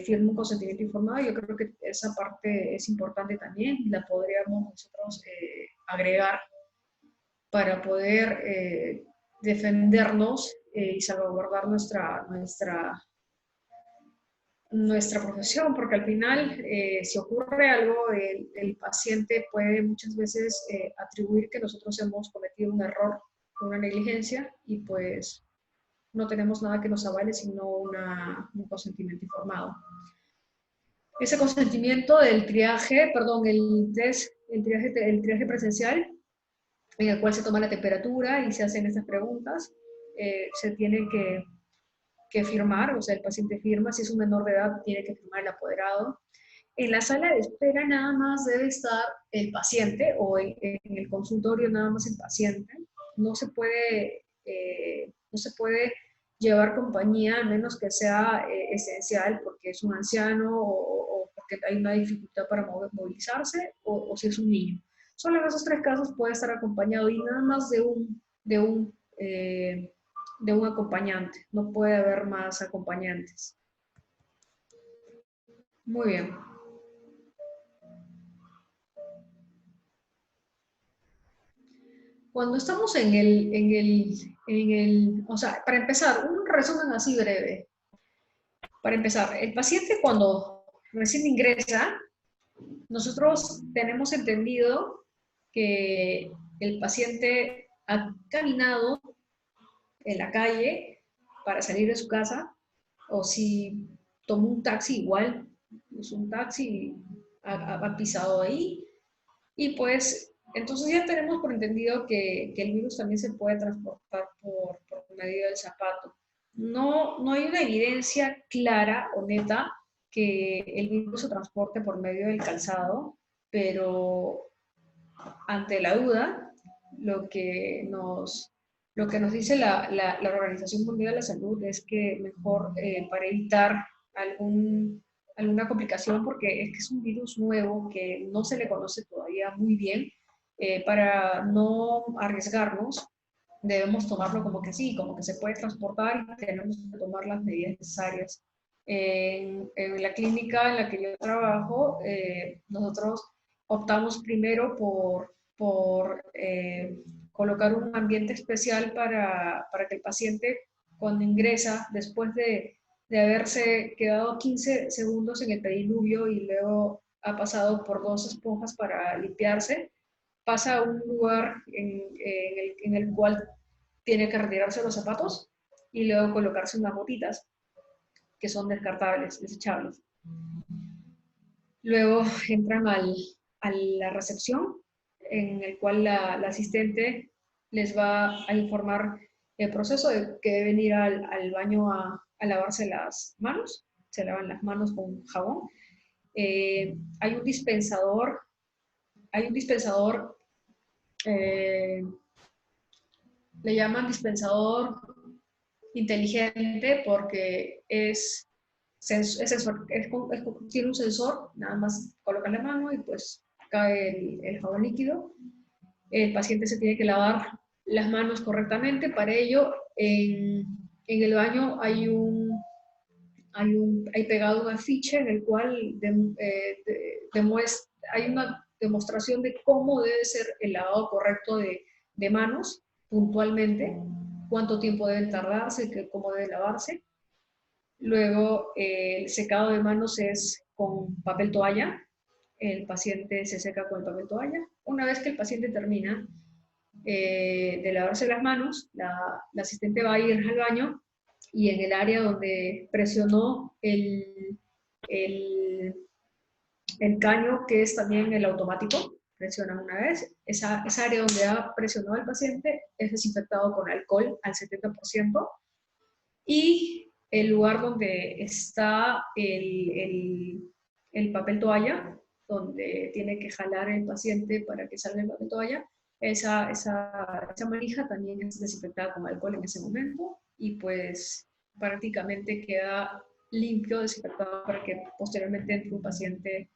firme un consentimiento informado. Yo creo que esa parte es importante también, la podríamos nosotros agregar para poder defendernos y salvaguardar nuestra profesión, porque al final, si ocurre algo, el paciente puede muchas veces atribuir que nosotros hemos cometido un error, una negligencia, y pues no tenemos nada que nos avale sino un consentimiento informado. Ese consentimiento del triaje, perdón, el triaje presencial, en el cual se toma la temperatura y se hacen estas preguntas, se tiene que firmar, o sea, el paciente firma, si es un menor de edad, tiene que firmar el apoderado. En la sala de espera nada más debe estar el paciente, o en el consultorio nada más el paciente. No se puede llevar compañía, a menos que sea esencial, porque es un anciano o porque hay una dificultad para movilizarse, o si es un niño. Solo en esos tres casos puede estar acompañado y nada más de un acompañante. No puede haber más acompañantes. Muy bien. Cuando estamos o sea, para empezar, un resumen así breve. Para empezar, el paciente cuando recién ingresa, nosotros tenemos entendido que el paciente ha caminado en la calle para salir de su casa, o si tomó un taxi igual, es un taxi, ha pisado ahí, y pues entonces ya tenemos por entendido que el virus también se puede transportar por medio del zapato. No hay una evidencia clara o neta que el virus se transporte por medio del calzado, pero ante la duda, lo que nos dice la Organización Mundial de la Salud es que mejor para evitar alguna complicación, porque es que es un virus nuevo que no se le conoce todavía muy bien, para no arriesgarnos, debemos tomarlo como que sí, como que se puede transportar y tenemos que tomar las medidas necesarias. En la clínica en la que yo trabajo, nosotros optamos primero por colocar un ambiente especial para que el paciente, cuando ingresa, después de haberse quedado 15 segundos en el pediluvio y luego ha pasado por 2 esponjas para limpiarse, pasa a un lugar en el cual tiene que retirarse los zapatos y luego colocarse unas botitas que son descartables, desechables. Luego entran a la recepción, en el cual la asistente les va a informar el proceso de que deben ir al baño a lavarse las manos, se lavan las manos con jabón. Hay un dispensador, eh, le llaman dispensador inteligente porque tiene un sensor, nada más colocan la mano y pues cae el jabón líquido. El paciente se tiene que lavar las manos correctamente. Para ello, en el baño hay pegado un afiche en el cual hay una demostración de cómo debe ser el lavado correcto de manos puntualmente, cuánto tiempo deben tardarse, cómo debe lavarse. Luego, el secado de manos es con papel toalla. El paciente se seca con el papel toalla. Una vez que el paciente termina de lavarse las manos, la asistente va a ir al baño y en el área donde presionó el caño, que es también el automático, presionan una vez. Esa área donde ha presionado el paciente es desinfectado con alcohol al 70%. Y el lugar donde está el papel toalla, donde tiene que jalar el paciente para que salga el papel toalla, esa manija también es desinfectada con alcohol en ese momento y pues prácticamente queda limpio, desinfectado para que posteriormente entre un paciente,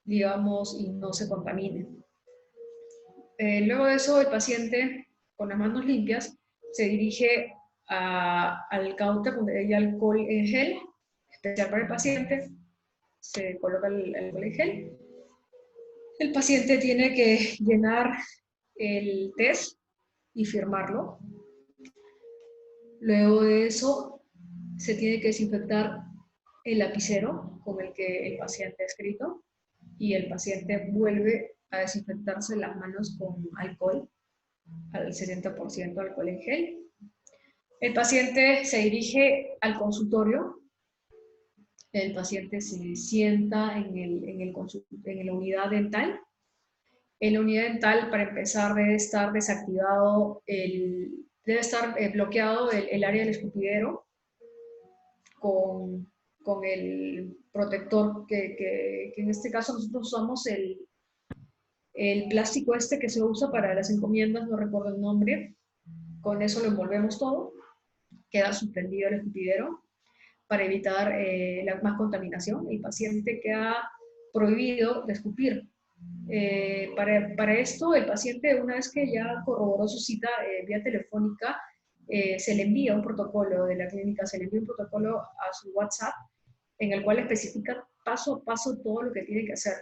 digamos, y no se contamine. Luego de eso, el paciente con las manos limpias se dirige al counter donde hay alcohol en gel, especial para el paciente, se coloca el alcohol en gel. El paciente tiene que llenar el test y firmarlo. Luego de eso, se tiene que desinfectar el lapicero con el que el paciente ha escrito y el paciente vuelve a desinfectarse las manos con alcohol, al 60% alcohol en gel. El paciente se dirige al consultorio, el paciente se sienta en la unidad dental. En la unidad dental, para empezar, debe estar desactivado, debe estar bloqueado el área del escupidero con el protector, que en este caso nosotros usamos el plástico este que se usa para las encomiendas, no recuerdo el nombre. Con eso lo envolvemos todo, queda suspendido el escupidero para evitar más contaminación. El paciente queda prohibido de escupir. Para esto, el paciente, una vez que ya corroboró su cita vía telefónica, se le envía un protocolo de la clínica, se le envía un protocolo a su WhatsApp en el cual especifica paso a paso todo lo que tiene que hacer.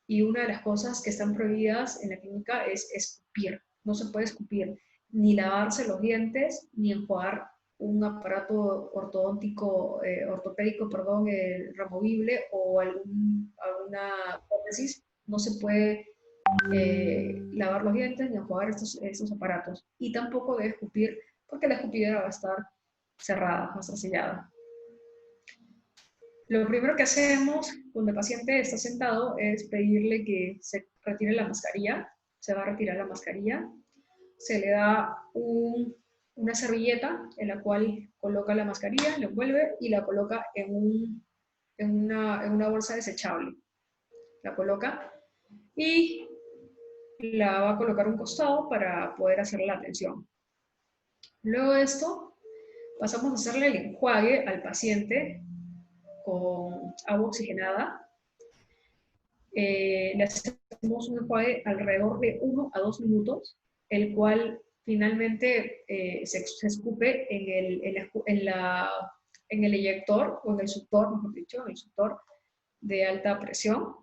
Y una de las cosas que están prohibidas en la clínica es escupir. no se puede escupir, ni lavarse los dientes, ni enjuagar un aparato ortopédico, perdón, removible o alguna prótesis, no se puede lavar los dientes ni enjuagar estos aparatos. Y tampoco debe escupir, porque la escupidera va a estar cerrada, va a estar sellada. Lo primero que hacemos cuando el paciente está sentado es pedirle que se retire la mascarilla. Se va a retirar la mascarilla. Se le da una servilleta en la cual coloca la mascarilla, la envuelve y la coloca en una bolsa desechable. La coloca y la va a colocar a un costado para poder hacer la atención. Luego de esto, pasamos a hacerle el enjuague al paciente con agua oxigenada. Le hacemos un enjuague alrededor de 1 a 2 minutos, el cual finalmente se escupe en el eyector, o en el suctor, mejor dicho, en el suctor de alta presión.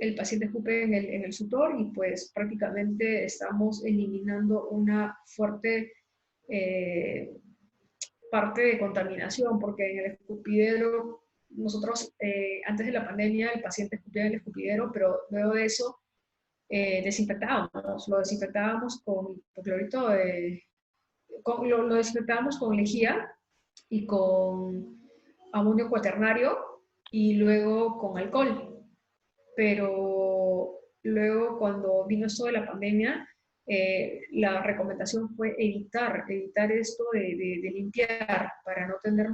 El paciente escupe en el suctor y pues prácticamente estamos eliminando una fuerte parte de contaminación, porque en el escupidero, nosotros antes de la pandemia el paciente escupía en el escupidero, pero luego de eso lo desinfectábamos con hipoclorito lo desinfectábamos con lejía y con amonio cuaternario y luego con alcohol. Pero luego cuando vino esto de la pandemia, la recomendación fue evitar esto de limpiar para no tener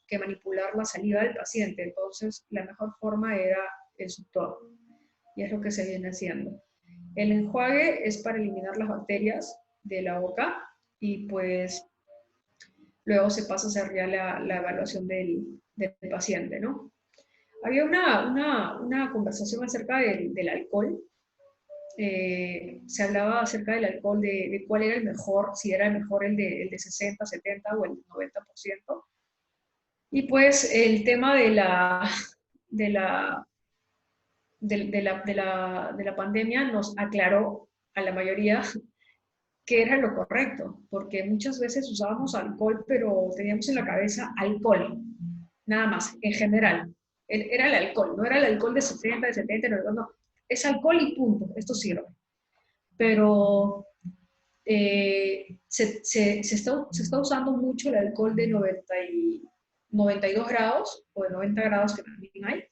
que manipular la saliva del paciente. Entonces, la mejor forma era el suctor, y es lo que se viene haciendo. El enjuague es para eliminar las bacterias de la boca y pues luego se pasa a hacer ya la evaluación del paciente, ¿no? Había una conversación acerca del alcohol. Se hablaba acerca del alcohol, de cuál era el mejor, si era el mejor el de 60, 70 o el 90%. Y pues el tema de la pandemia nos aclaró a la mayoría qué era lo correcto, porque muchas veces usábamos alcohol, pero teníamos en la cabeza alcohol, nada más, en general. Era el alcohol, no era el alcohol de 60, de 70, no, es alcohol y punto, esto sirve. Pero se está usando mucho el alcohol de 92 grados o de 90 grados que también hay,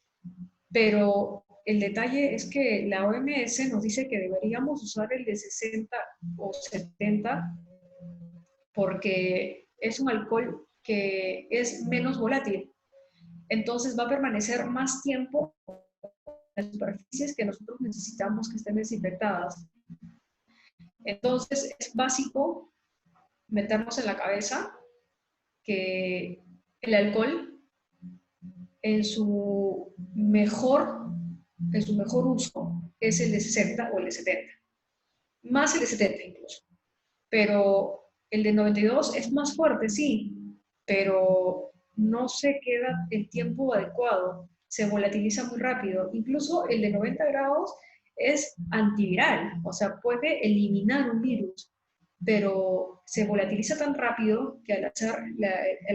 pero el detalle es que la OMS nos dice que deberíamos usar el de 60 o 70 porque es un alcohol que es menos volátil. Entonces va a permanecer más tiempo en las superficies que nosotros necesitamos que estén desinfectadas. Entonces es básico meternos en la cabeza que el alcohol en su mejor uso es el de 60 o el de 70. Más el de 70 incluso. Pero el de 92 es más fuerte, sí, pero no se queda el tiempo adecuado, se volatiliza muy rápido. Incluso el de 90 grados es antiviral, o sea, puede eliminar un virus, pero se volatiliza tan rápido que al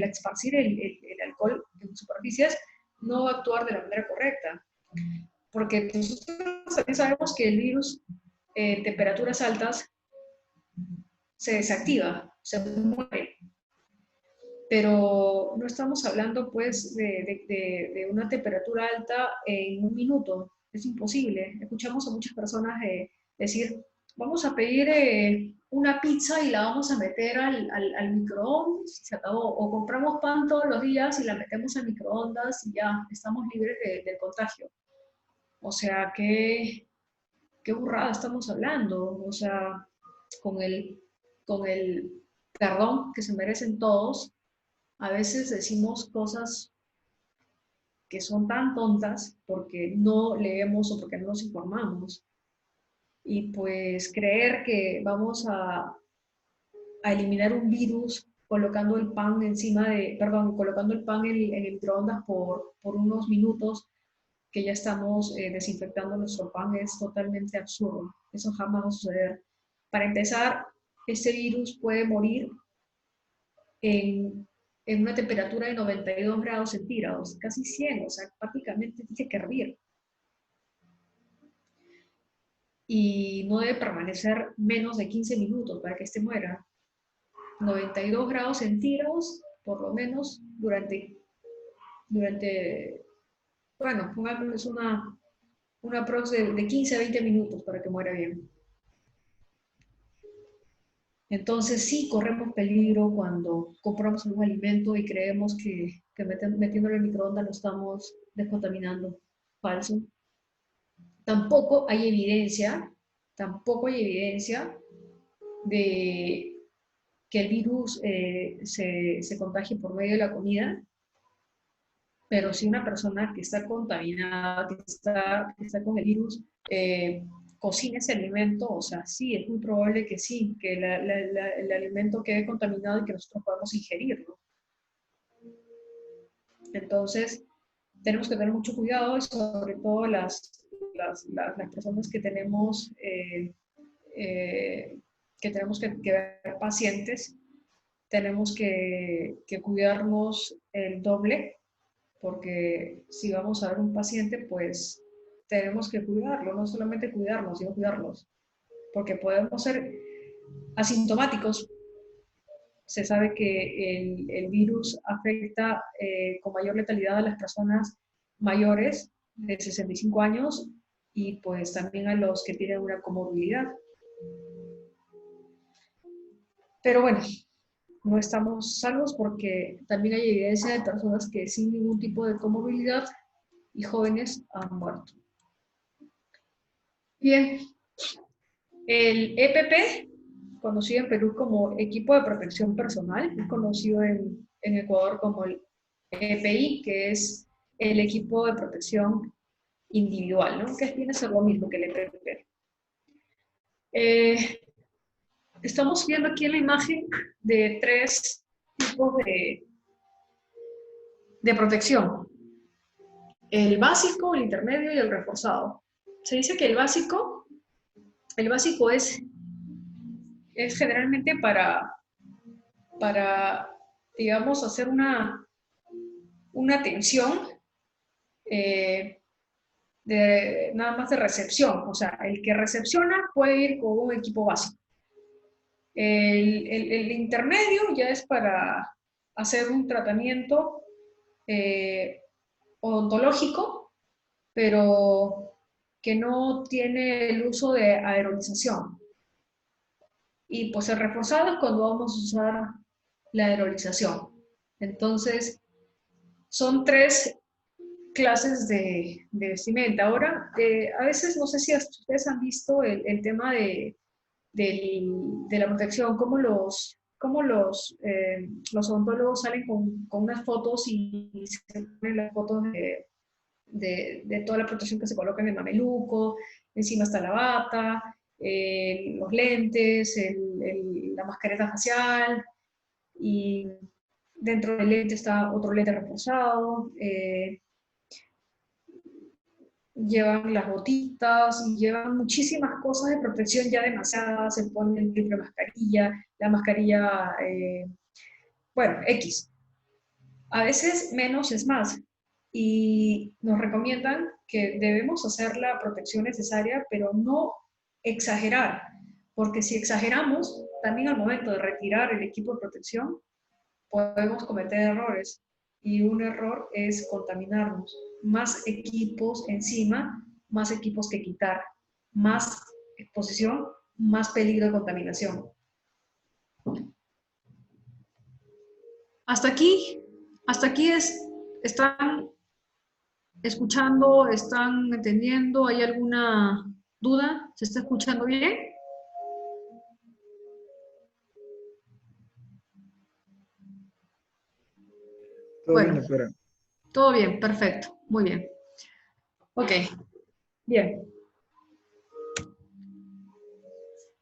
esparcir el alcohol en superficies no va a actuar de la manera correcta. Porque nosotros también sabemos que el virus en temperaturas altas se desactiva, se muere. Pero no estamos hablando pues de una temperatura alta en un minuto, es imposible. Escuchamos a muchas personas decir, vamos a pedir una pizza y la vamos a meter al microondas y se acabó. O compramos pan todos los días y la metemos al microondas y ya estamos libres del contagio. O sea, qué burrada estamos hablando. O sea, con el perdón que se merecen todos, a veces decimos cosas que son tan tontas porque no leemos o porque no nos informamos. Y pues creer que vamos a eliminar un virus colocando el pan colocando el pan en el microondas por unos minutos, que ya estamos desinfectando nuestro pan es totalmente absurdo. Eso jamás va a suceder. Para empezar, este virus puede morir en una temperatura de 92 grados centígrados, casi 100, o sea, prácticamente tiene que hervir. Y no debe permanecer menos de 15 minutos para que muera. 92 grados centígrados, por lo menos, durante bueno, pongamos una prox de 15 a 20 minutos para que muera bien. Entonces sí corremos peligro cuando compramos algún alimento y creemos que metiéndolo en el microondas lo estamos descontaminando. Falso. Tampoco hay evidencia de que el virus se contagie por medio de la comida, pero si una persona que está contaminada, que está con el virus, cocina ese alimento, o sea, sí, es muy probable que sí, que el alimento quede contaminado y que nosotros podamos ingerirlo. Entonces, tenemos que tener mucho cuidado y sobre todo las personas que tenemos que ver pacientes, tenemos que cuidarnos el doble, porque si vamos a ver un paciente, pues tenemos que cuidarlo, no solamente cuidarnos, sino cuidarlos, porque podemos ser asintomáticos. Se sabe que el virus afecta con mayor letalidad a las personas mayores de 65 años y pues también a los que tienen una comorbilidad. Pero bueno, no estamos salvos porque también hay evidencia de personas que sin ningún tipo de comorbilidad y jóvenes han muerto. Bien, el EPP, conocido en Perú como Equipo de Protección Personal, es conocido en Ecuador como el EPI, que es el Equipo de Protección Individual, ¿no? Que viene a ser lo mismo que el EPP. Estamos viendo aquí en la imagen de 3 tipos de protección. El básico, el intermedio y el reforzado. Se dice que el básico es generalmente para digamos, hacer una atención nada más de recepción. O sea, el que recepciona puede ir con un equipo básico. El intermedio ya es para hacer un tratamiento odontológico, pero que no tiene el uso de aerolización. Y pues el reforzado es cuando vamos a usar la aerolización. Entonces, son 3 clases de vestimenta. Ahora, a veces, no sé si ustedes han visto el tema de la protección, cómo los odontólogos salen con unas fotos y se ponen las fotos de toda la protección que se coloca en el mameluco, encima está la bata, los lentes, la mascareta facial, y dentro del lente está otro lente reforzado, llevan las botitas, llevan muchísimas cosas de protección ya demasiadas, se ponen el triple mascarilla, la mascarilla, bueno, X. A veces menos es más, y nos recomiendan que debemos hacer la protección necesaria, pero no exagerar, porque si exageramos, también al momento de retirar el equipo de protección, podemos cometer errores, y un error es contaminarnos. Más equipos encima, más equipos que quitar, más exposición, más peligro de contaminación. Hasta aquí están escuchando, están entendiendo, ¿hay alguna duda? ¿Se está escuchando bien? Todo bien, doctora. Todo bien, perfecto, muy bien. Ok, bien.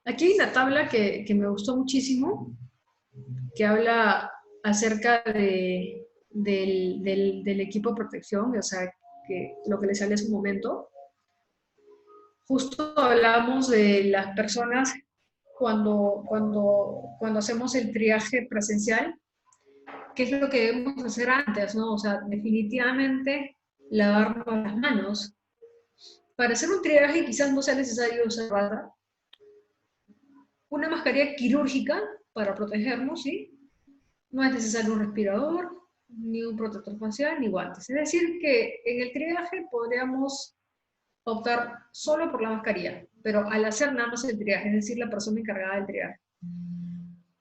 Aquí hay una tabla que me gustó muchísimo, que habla acerca del equipo de protección, o sea, que lo que les hablé hace un momento. Justo hablamos de las personas cuando hacemos el triaje presencial, qué es lo que debemos hacer antes, ¿no? O sea, definitivamente lavarnos las manos. Para hacer un triaje quizás no sea necesario usar bata. Una mascarilla quirúrgica para protegernos, ¿sí? No es necesario un respirador, ni un protector facial, ni guantes. Es decir, que en el triaje podríamos optar solo por la mascarilla, pero al hacer nada más el triaje, es decir, la persona encargada del triaje.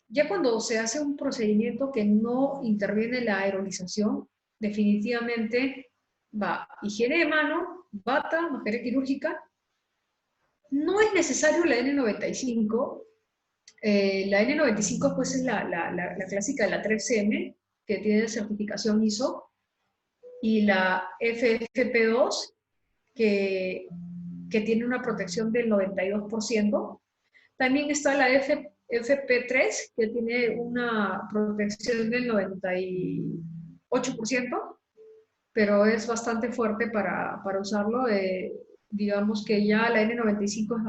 Ya cuando se hace un procedimiento que no interviene la aerolización, definitivamente va higiene de mano, bata, mascarilla quirúrgica. No es necesario la N95. La N95 pues es la clásica de la 3M, que tiene certificación ISO, y la FFP2, que tiene una protección del 92%. También está la FP3, que tiene una protección del 98%, pero es bastante fuerte para usarlo. Digamos que ya la N95 es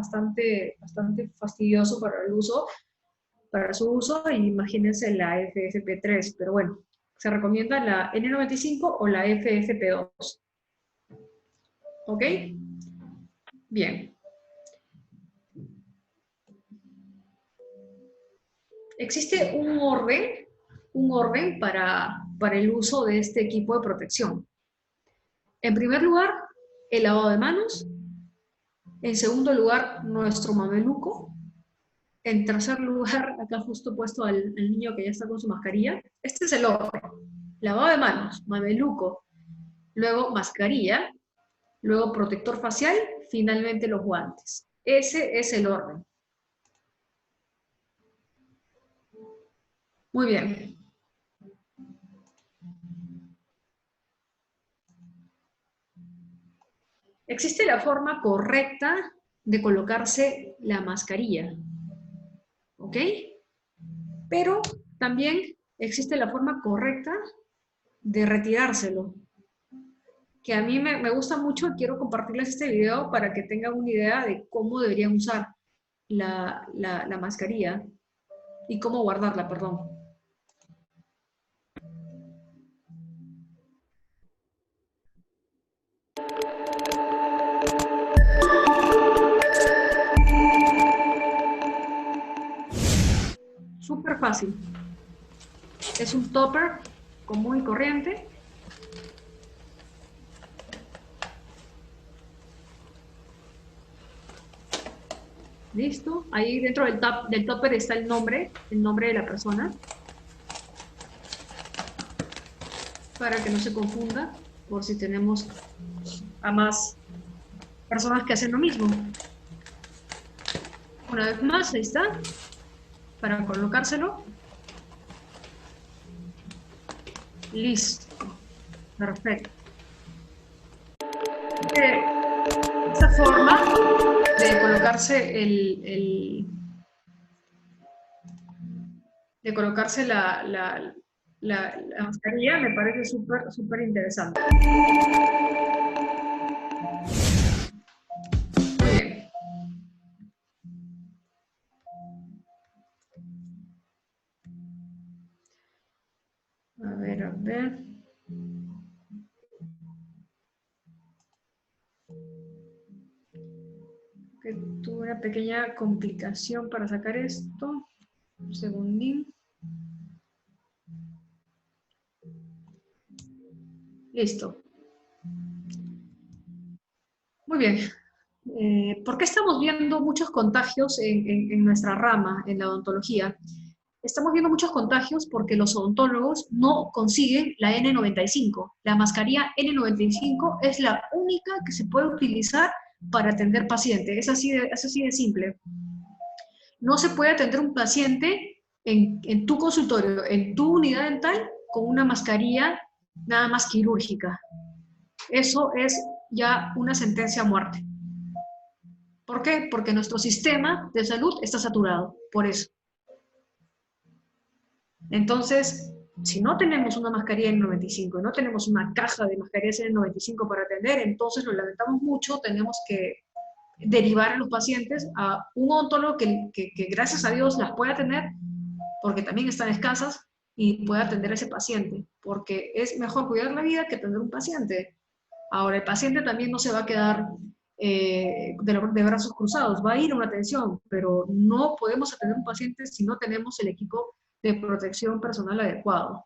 bastante fastidioso para el uso, para su uso, y imagínense la FFP3, pero bueno, se recomienda la N95 o la FFP2. ¿Ok? Bien. Existe un orden para el uso de este equipo de protección. En primer lugar, el lavado de manos. En segundo lugar, nuestro mameluco. En tercer lugar, acá justo puesto al niño que ya está con su mascarilla. Este es el orden. Lavado de manos, mameluco, luego mascarilla, luego protector facial, finalmente los guantes. Ese es el orden. Muy bien. Existe la forma correcta de colocarse la mascarilla, ¿ok? Pero también existe la forma correcta de retirárselo, que a mí me gusta mucho y quiero compartirles este video para que tengan una idea de cómo deberían usar la mascarilla y cómo guardarla, perdón. Súper fácil. Es un topper común y corriente. Listo. Ahí dentro del topper está el nombre de la persona. Para que no se confunda, por si tenemos a más personas que hacen lo mismo. Una vez más, ahí está. Para colocárselo. Listo. Perfecto. Esta forma de colocarse la mascarilla me parece súper interesante. Muy bien. A ver. Que tuve una pequeña complicación para sacar esto. Un segundín. Listo. Muy bien. ¿Por qué estamos viendo muchos contagios en nuestra rama, en la odontología? Estamos viendo muchos contagios porque los odontólogos no consiguen la N95. La mascarilla N95 es la única que se puede utilizar para atender pacientes. Es así de simple. No se puede atender un paciente en tu consultorio, en tu unidad dental, con una mascarilla nada más quirúrgica. Eso es ya una sentencia a muerte. ¿Por qué? Porque nuestro sistema de salud está saturado, por eso. Entonces, Si no tenemos una mascarilla N95 y no tenemos una caja de mascarillas N95 para atender, entonces lo lamentamos mucho, tenemos que derivar a los pacientes a un odontólogo que gracias a Dios las pueda atender, porque también están escasas, y pueda atender a ese paciente, porque es mejor cuidar la vida que atender un paciente. Ahora, el paciente también no se va a quedar de brazos cruzados, va a ir a una atención, pero no podemos atender a un paciente si no tenemos el equipo de protección personal adecuado.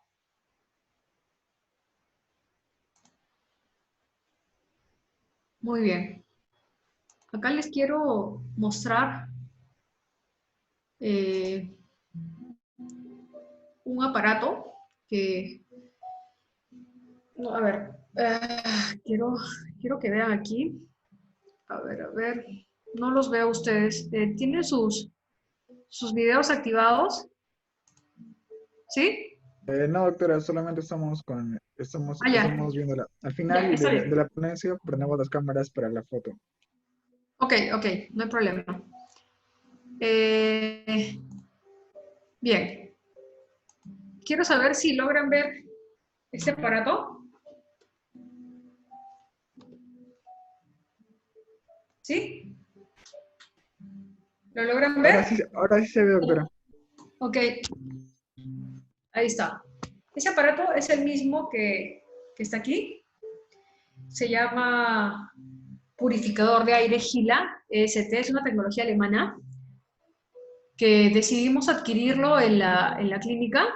Muy bien. Acá les quiero mostrar un aparato que, no, a ver, quiero que vean aquí. A ver, no los veo ustedes. ¿Tienen sus videos activados? ¿Sí? No, doctora, solamente estamos Ya. estamos viendo al Ya, final está de bien. la ponencia, prendemos las cámaras para la foto. Ok, no hay problema. Eh, bien. Quiero saber si logran ver este aparato. ¿Sí? ¿Lo logran ver? Ahora sí se ve, doctora. Ok, ahí está. Ese aparato es el mismo que está aquí. Se llama purificador de aire Gila EST, es una tecnología alemana que decidimos adquirirlo en la clínica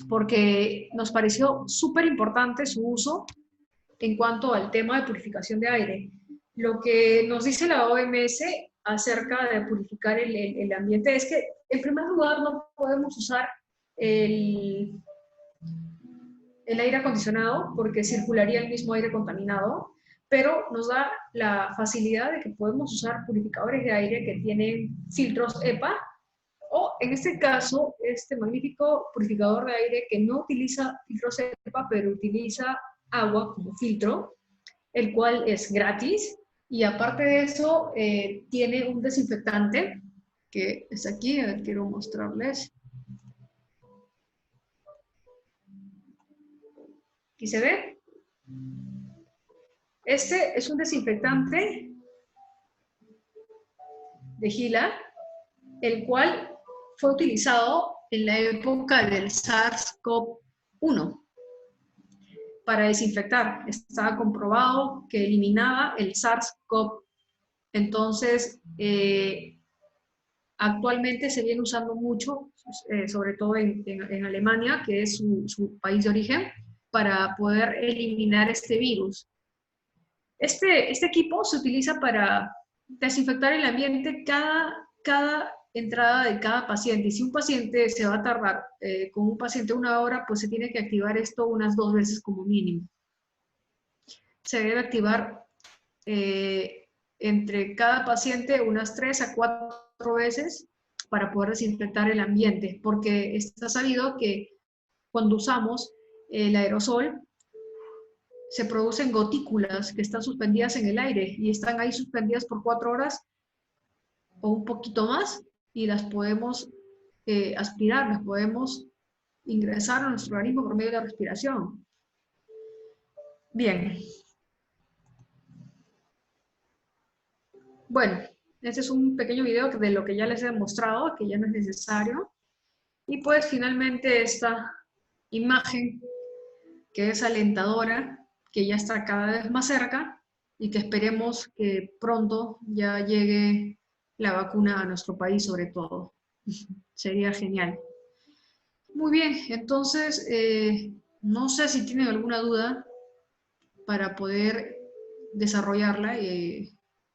porque nos pareció súper importante su uso en cuanto al tema de purificación de aire. Lo que nos dice la OMS acerca de purificar el ambiente es que, en primer lugar, no podemos usar el, el aire acondicionado porque circularía el mismo aire contaminado, pero nos da la facilidad de que podemos usar purificadores de aire que tienen filtros EPA o, en este caso, este magnífico purificador de aire que no utiliza filtros EPA, pero utiliza agua como filtro, el cual es gratis, y aparte de eso tiene un desinfectante que es aquí. A ver, quiero mostrarles. ¿Aquí se ve? Este es un desinfectante de Gila, el cual fue utilizado en la época del SARS-CoV-1 para desinfectar. Estaba comprobado que eliminaba el SARS-CoV. Entonces, actualmente se viene usando mucho, sobre todo en Alemania, que es su país de origen, para poder eliminar este virus. Este equipo se utiliza para desinfectar el ambiente cada entrada de cada paciente. Y si un paciente se va a tardar con un paciente 1 hora, pues se tiene que activar esto unas 2 veces como mínimo. Se debe activar entre cada paciente unas 3 a 4 veces para poder desinfectar el ambiente, porque está sabido que cuando usamos el aerosol, se producen gotículas que están suspendidas en el aire y están ahí suspendidas por 4 horas o un poquito más, y las podemos aspirar, las podemos ingresar a nuestro organismo por medio de la respiración. Bien. Bueno, este es un pequeño video de lo que ya les he mostrado, que ya no es necesario. Y pues finalmente esta imagen que es alentadora, que ya está cada vez más cerca y que esperemos que pronto ya llegue la vacuna a nuestro país, sobre todo. Sería genial. Muy bien, entonces no sé si tienen alguna duda para poder desarrollarla,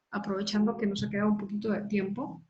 aprovechando que nos ha quedado un poquito de tiempo.